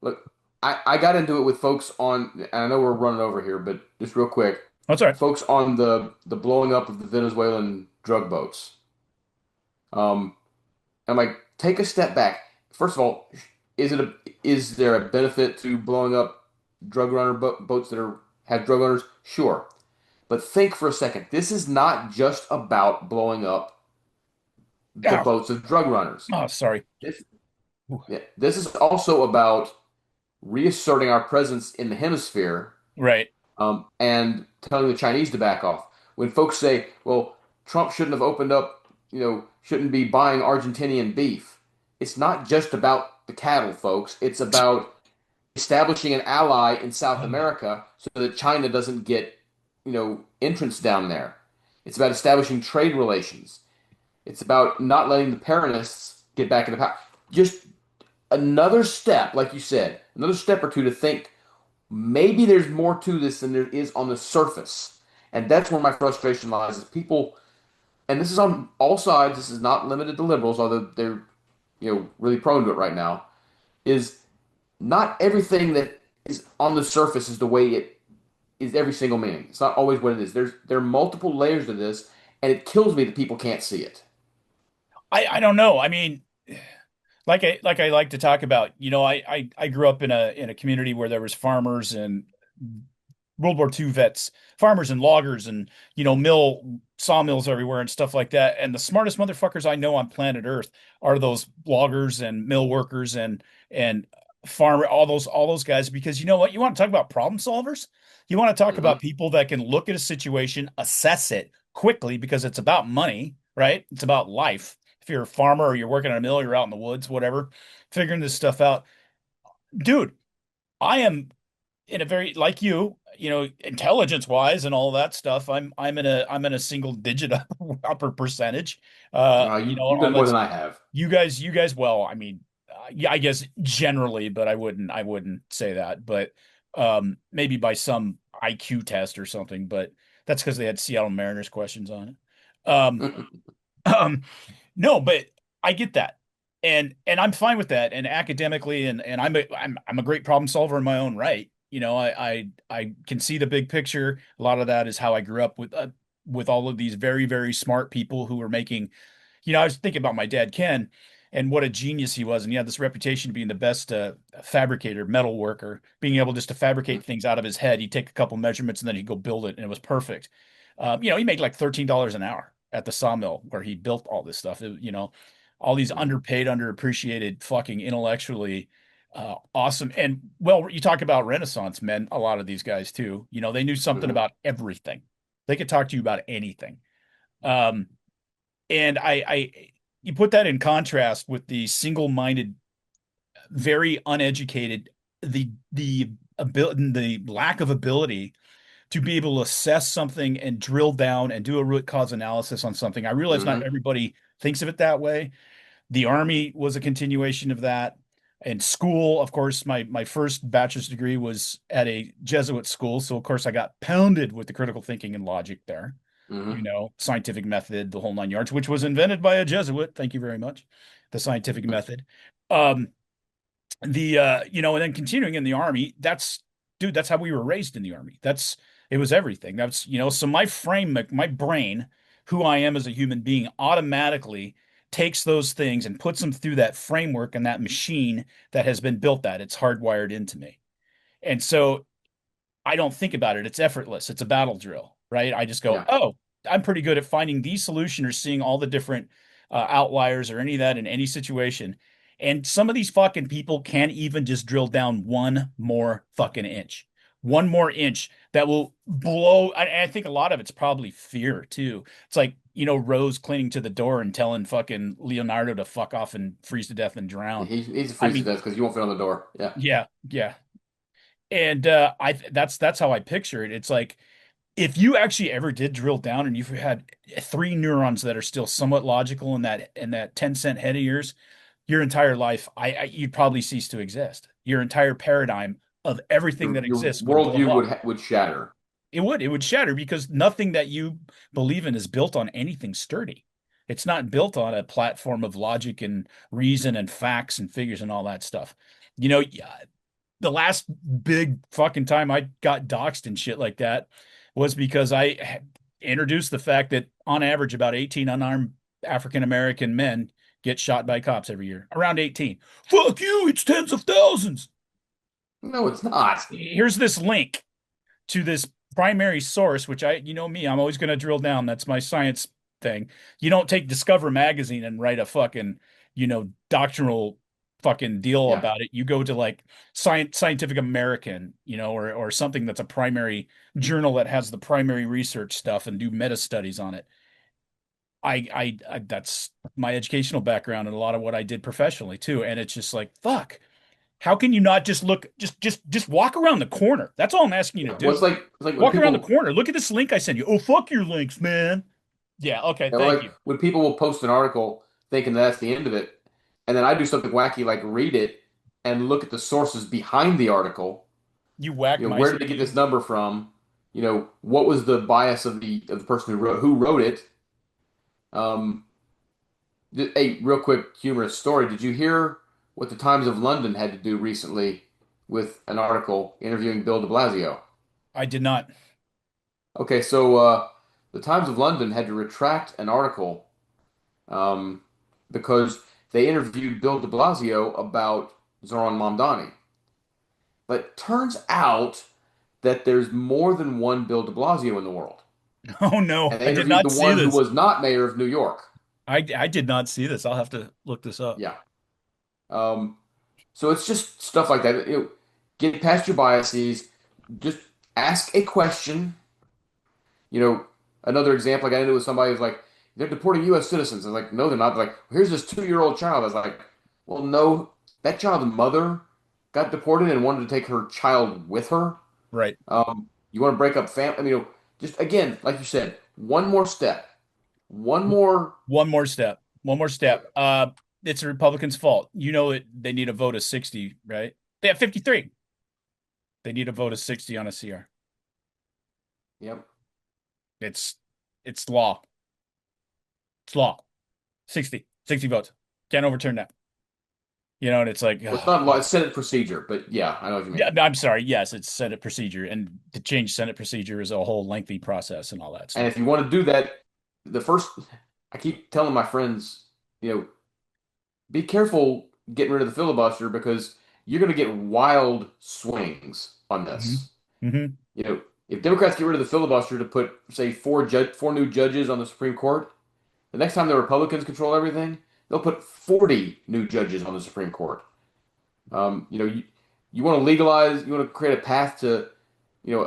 look. I got into it with folks on, and I know we're running over here, but just real quick, That's all right. folks on the blowing up of the Venezuelan drug boats. I'm like, take a step back. First of all, is there a benefit to blowing up drug runner boats that have drug runners? Sure, but think for a second. This is not just about blowing up the boats of drug runners. Oh, sorry. This is also about reasserting our presence in the hemisphere, right? And telling the Chinese to back off. When folks say, "Well, Trump shouldn't have opened up," shouldn't be buying Argentinian beef. It's not just about the cattle, folks. It's about establishing an ally in South America so that China doesn't get, entrance down there. It's about establishing trade relations. It's about not letting the Peronists get back in the power. Just another step, like you said, another step or two to think maybe there's more to this than there is on the surface. And that's where my frustration lies. Is people, and this is on all sides. This is not limited to liberals, although they're, really prone to it right now. Is not everything that is on the surface is the way it is every single meaning. It's not always what it is. There are multiple layers to this, and it kills me that people can't see it. I don't know. I mean, like I like to talk about, I grew up in a community where there was farmers and World War II vets, farmers and loggers and, sawmills everywhere and stuff like that. And the smartest motherfuckers I know on planet Earth are those loggers and mill workers and farmer, all those guys, because you know what? You want to talk about problem solvers? You want to talk about people that can look at a situation, assess it quickly because it's about money, right? It's about life. If you're a farmer or you're working on a mill, you're out in the woods, whatever, figuring this stuff out. Dude, I am in a very, like you, intelligence wise and all that stuff. I'm in a single digit upper percentage. You've done more than I have. You guys, well, I mean, yeah, I guess generally, but I wouldn't say that, but maybe by some IQ test or something, but that's because they had Seattle Mariners questions on it. No, but I get that. And I'm fine with that. And academically, and I'm a great problem solver in my own right. I can see the big picture. A lot of that is how I grew up with all of these very, very smart people who were making, I was thinking about my dad, Ken, and what a genius he was. And he had this reputation of being the best fabricator, metal worker, being able just to fabricate things out of his head. He'd take a couple measurements and then he'd go build it. And it was perfect. He made like $13 an hour at the sawmill where he built all this stuff. All these underpaid, underappreciated, fucking intellectually awesome. And well, you talk about Renaissance men, a lot of these guys too. They knew something about everything. They could talk to you about anything. And you put that in contrast with the single-minded, very uneducated, the ability, the lack of ability to be able to assess something and drill down and do a root cause analysis on something. I realize not everybody thinks of it that way. The Army was a continuation of that. In school, of course, my first bachelor's degree was at a Jesuit school, so of course I got pounded with the critical thinking and logic there. Mm-hmm. Scientific method, the whole nine yards, which was invented by a Jesuit. Thank you very much. The scientific method. Um, and then continuing in the army, that's how we were raised in the army. It was everything. So my frame, my brain, who I am as a human being automatically takes those things and puts them through that framework and that machine that has been built that it's hardwired into me. And so I don't think about it. It's effortless. It's a battle drill, right? I just go, Yeah. oh, I'm pretty good at finding the solution or seeing all the different outliers or any of that in any situation. And some of these fucking people can't even just drill down one more fucking inch. One more inch that will blow. I think a lot of it's probably fear too. It's like, Rose clinging to the door and telling fucking Leonardo to fuck off and freeze to death and drown. He needs to I freeze to mean, death because you won't fit on the door. Yeah. yeah, yeah. And that's how I picture it. It's like if you actually ever did drill down and you've had three neurons that are still somewhat logical in that 10-cent head of yours, your entire life, you'd probably cease to exist. Your entire paradigm of everything that Your exists would blow worldview up. would shatter. It would shatter because nothing that you believe in is built on anything sturdy. It's not built on a platform of logic and reason and facts and figures and all that stuff. Yeah, the last big fucking time I got doxxed and shit like that was because I introduced the fact that on average about 18 unarmed African American men get shot by cops every year. Around 18. Fuck you, it's tens of thousands. No, it's not. Here's this link to this primary source, which me, I'm always going to drill down. That's my science thing. You don't take Discover magazine and write a fucking, doctrinal fucking deal Yeah. about it. You go to like Scientific American, or something that's a primary journal that has the primary research stuff and do meta studies on it. I that's my educational background and a lot of what I did professionally too. And it's just like, fuck. How can you not just look, just walk around the corner? That's all I'm asking you to do. Well, it's like when Walk around the people, corner. Look at this link I sent you. Oh, fuck your links, man. Yeah, okay, thank you. when people will post an article thinking that's the end of it, and then I do something wacky like read it and look at the sources behind the article. You whack my Where did they get this number from? What was the bias of the person who wrote it? A real quick humorous story. Did you hear what the Times of London had to do recently with an article interviewing Bill de Blasio? I did not. Okay, so the Times of London had to retract an article because they interviewed Bill de Blasio about Zohran Mamdani. But turns out that there's more than one Bill de Blasio in the world. Oh no, And they I did interviewed not the see one who this. was not mayor of New York. I did not see this. I'll have to look this up. Yeah. So it's just stuff like that. Get past your biases. Just ask a question. Another example I got into with somebody was like, they're deporting U.S. citizens. I was like, no, they're not. They're like, here's this 2-year-old child. I was like, well, no, that child's mother got deported and wanted to take her child with her. Right. You want to break up family? Just again, like you said, one more step. One more step. It's the Republicans' fault. They need a vote of 60, right? They have 53. They need a vote of 60 on a CR. Yep. It's law. It's law. 60 votes. Can't overturn that. And it's like, Well, it's not law, it's Senate procedure, but yeah, I know what you mean. Yeah, I'm sorry. Yes, it's Senate procedure, and to change Senate procedure is a whole lengthy process and all that stuff. And if you want to do that, I keep telling my friends, be careful getting rid of the filibuster because you're going to get wild swings on this. Mm-hmm. If Democrats get rid of the filibuster to put, say, four new judges on the Supreme Court, the next time the Republicans control everything, they'll put 40 new judges on the Supreme Court. You want to legalize, you want to create a path to,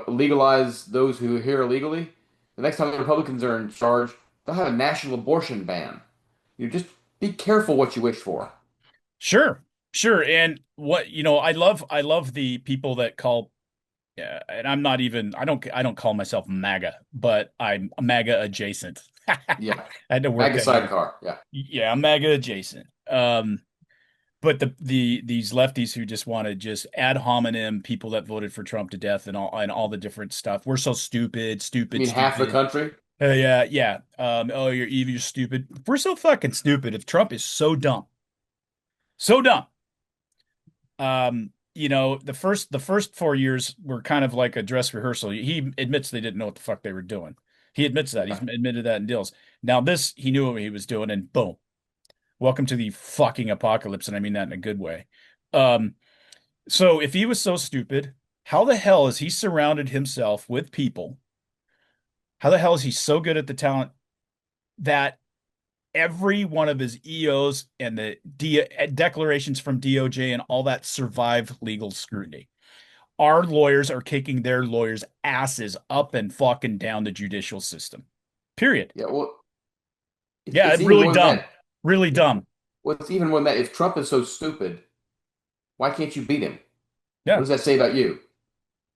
legalize those who are here illegally. The next time the Republicans are in charge, they'll have a national abortion ban. Just be careful what you wish for. Sure. And what, I love the people that call, and I'm not even, I don't call myself MAGA, but I'm MAGA adjacent. Yeah. I had to work MAGA sidecar. Yeah. Yeah, I'm MAGA adjacent. But these lefties who just want to just ad hominem people that voted for Trump to death and all the different stuff. We're so stupid. You mean half the country? Yeah. Oh, you're evil, you're stupid. We're so fucking stupid. If Trump is so dumb. So dumb. The first 4 years were kind of like a dress rehearsal. He admits they didn't know what the fuck they were doing. He admits that. He's admitted that in deals. Now he knew what he was doing, and boom. Welcome to the fucking apocalypse, and I mean that in a good way. So if he was so stupid, how the hell is he surrounded himself with people? How the hell is he so good at the talent that every one of his EOs and the declarations from DOJ and all that survive legal scrutiny? Our lawyers are kicking their lawyers' asses up and fucking down the judicial system. Period. Yeah, well, it's really dumb. Really dumb. Well, it's even more than that. If Trump is so stupid, why can't you beat him? Yeah. What does that say about you?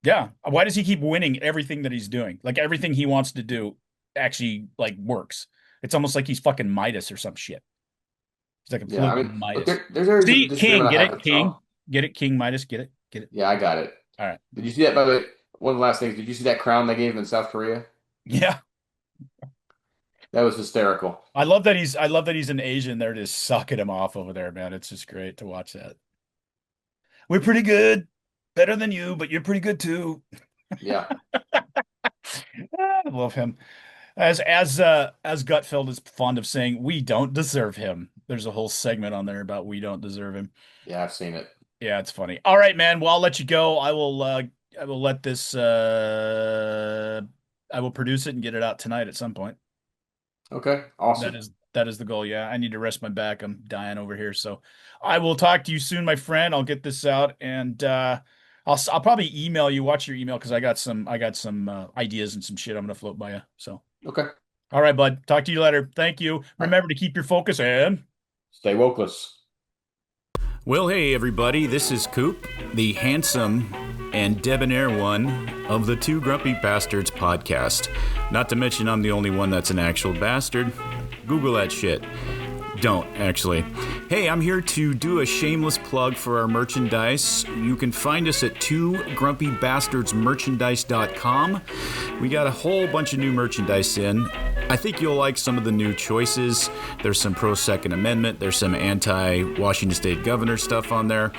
Yeah. Why does he keep winning everything that he's doing? Like everything he wants to do actually like works. It's almost like he's fucking Midas or some shit. He's like a Midas. Look, there's See, King, get it, King. Get it, King Midas, get it. Yeah, I got it. All right. Did you see that, by the way? One of the last things, did you see that crown they gave him in South Korea? Yeah. That was hysterical. I love that he's an Asian. They're just sucking him off over there, man. It's just great to watch that. We're pretty good. Better than you, but you're pretty good too. Yeah. I love him. As Gutfeld is fond of saying, we don't deserve him. There's a whole segment on there about we don't deserve him. Yeah, I've seen it. Yeah, it's funny. All right, man. Well, I'll let you go. I will let this I will produce it and get it out tonight at some point. Okay, awesome. That is the goal. Yeah, I need to rest my back. I'm dying over here. So I will talk to you soon, my friend. I'll get this out, and I'll probably email you. Watch your email because I got some ideas and some shit I'm gonna float by you. So okay. All right, bud. Talk to you later. Thank you. Remember to keep your focus and stay wokeless. Well, hey everybody. This is Coop, the handsome and debonair one of the Two Grumpy Bastards podcast. Not to mention I'm the only one that's an actual bastard. Google that shit. Don't, actually. Hey, I'm here to do a shameless plug for our merchandise. You can find us at twogrumpybastardsmerchandise.com. We got a whole bunch of new merchandise in. I think you'll like some of the new choices. There's some pro-Second Amendment. There's some anti-Washington State Governor stuff on there.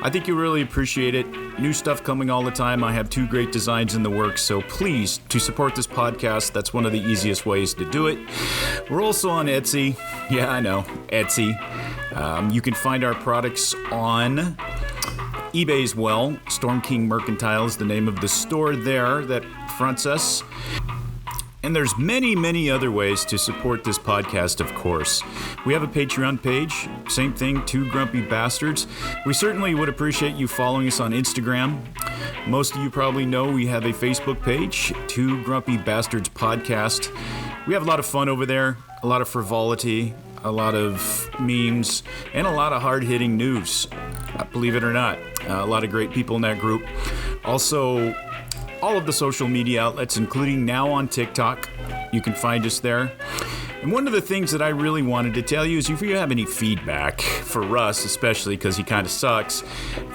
I think you'll really appreciate it. New stuff coming all the time. I have 2 great designs in the works, so please, to support this podcast, that's one of the easiest ways to do it. We're also on Etsy. Yeah, I know, Etsy. You can find our products on eBay as well. Storm King Mercantile is the name of the store there that fronts us. And there's many, many other ways to support this podcast, of course. We have a Patreon page, same thing, Two Grumpy Bastards. We certainly would appreciate you following us on Instagram. Most of you probably know we have a Facebook page, Two Grumpy Bastards Podcast. We have a lot of fun over there, a lot of frivolity, a lot of memes, and a lot of hard-hitting news, believe it or not. A lot of great people in that group. Also, all of the social media outlets, including now on TikTok. You can find us there. And one of the things that I really wanted to tell you is if you have any feedback for Russ, especially because he kind of sucks,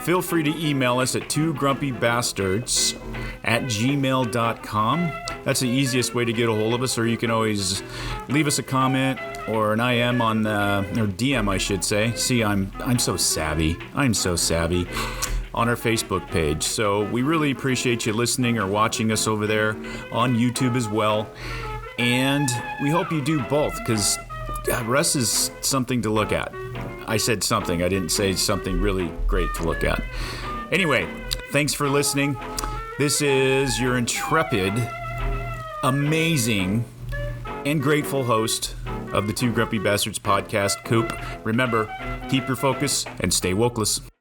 feel free to email us at twogrumpybastards@gmail.com. That's the easiest way to get a hold of us, or you can always leave us a comment or an IM on, or DM, I should say. See, I'm so savvy. I'm so savvy. On our Facebook page. So we really appreciate you listening or watching us over there on YouTube as well. And we hope you do both, because Russ is something to look at. I said something. I didn't say something really great to look at. Anyway, thanks for listening. This is your intrepid, amazing, and grateful host of the Two Grumpy Bastards podcast, Coop. Remember, keep your focus and stay wokeless.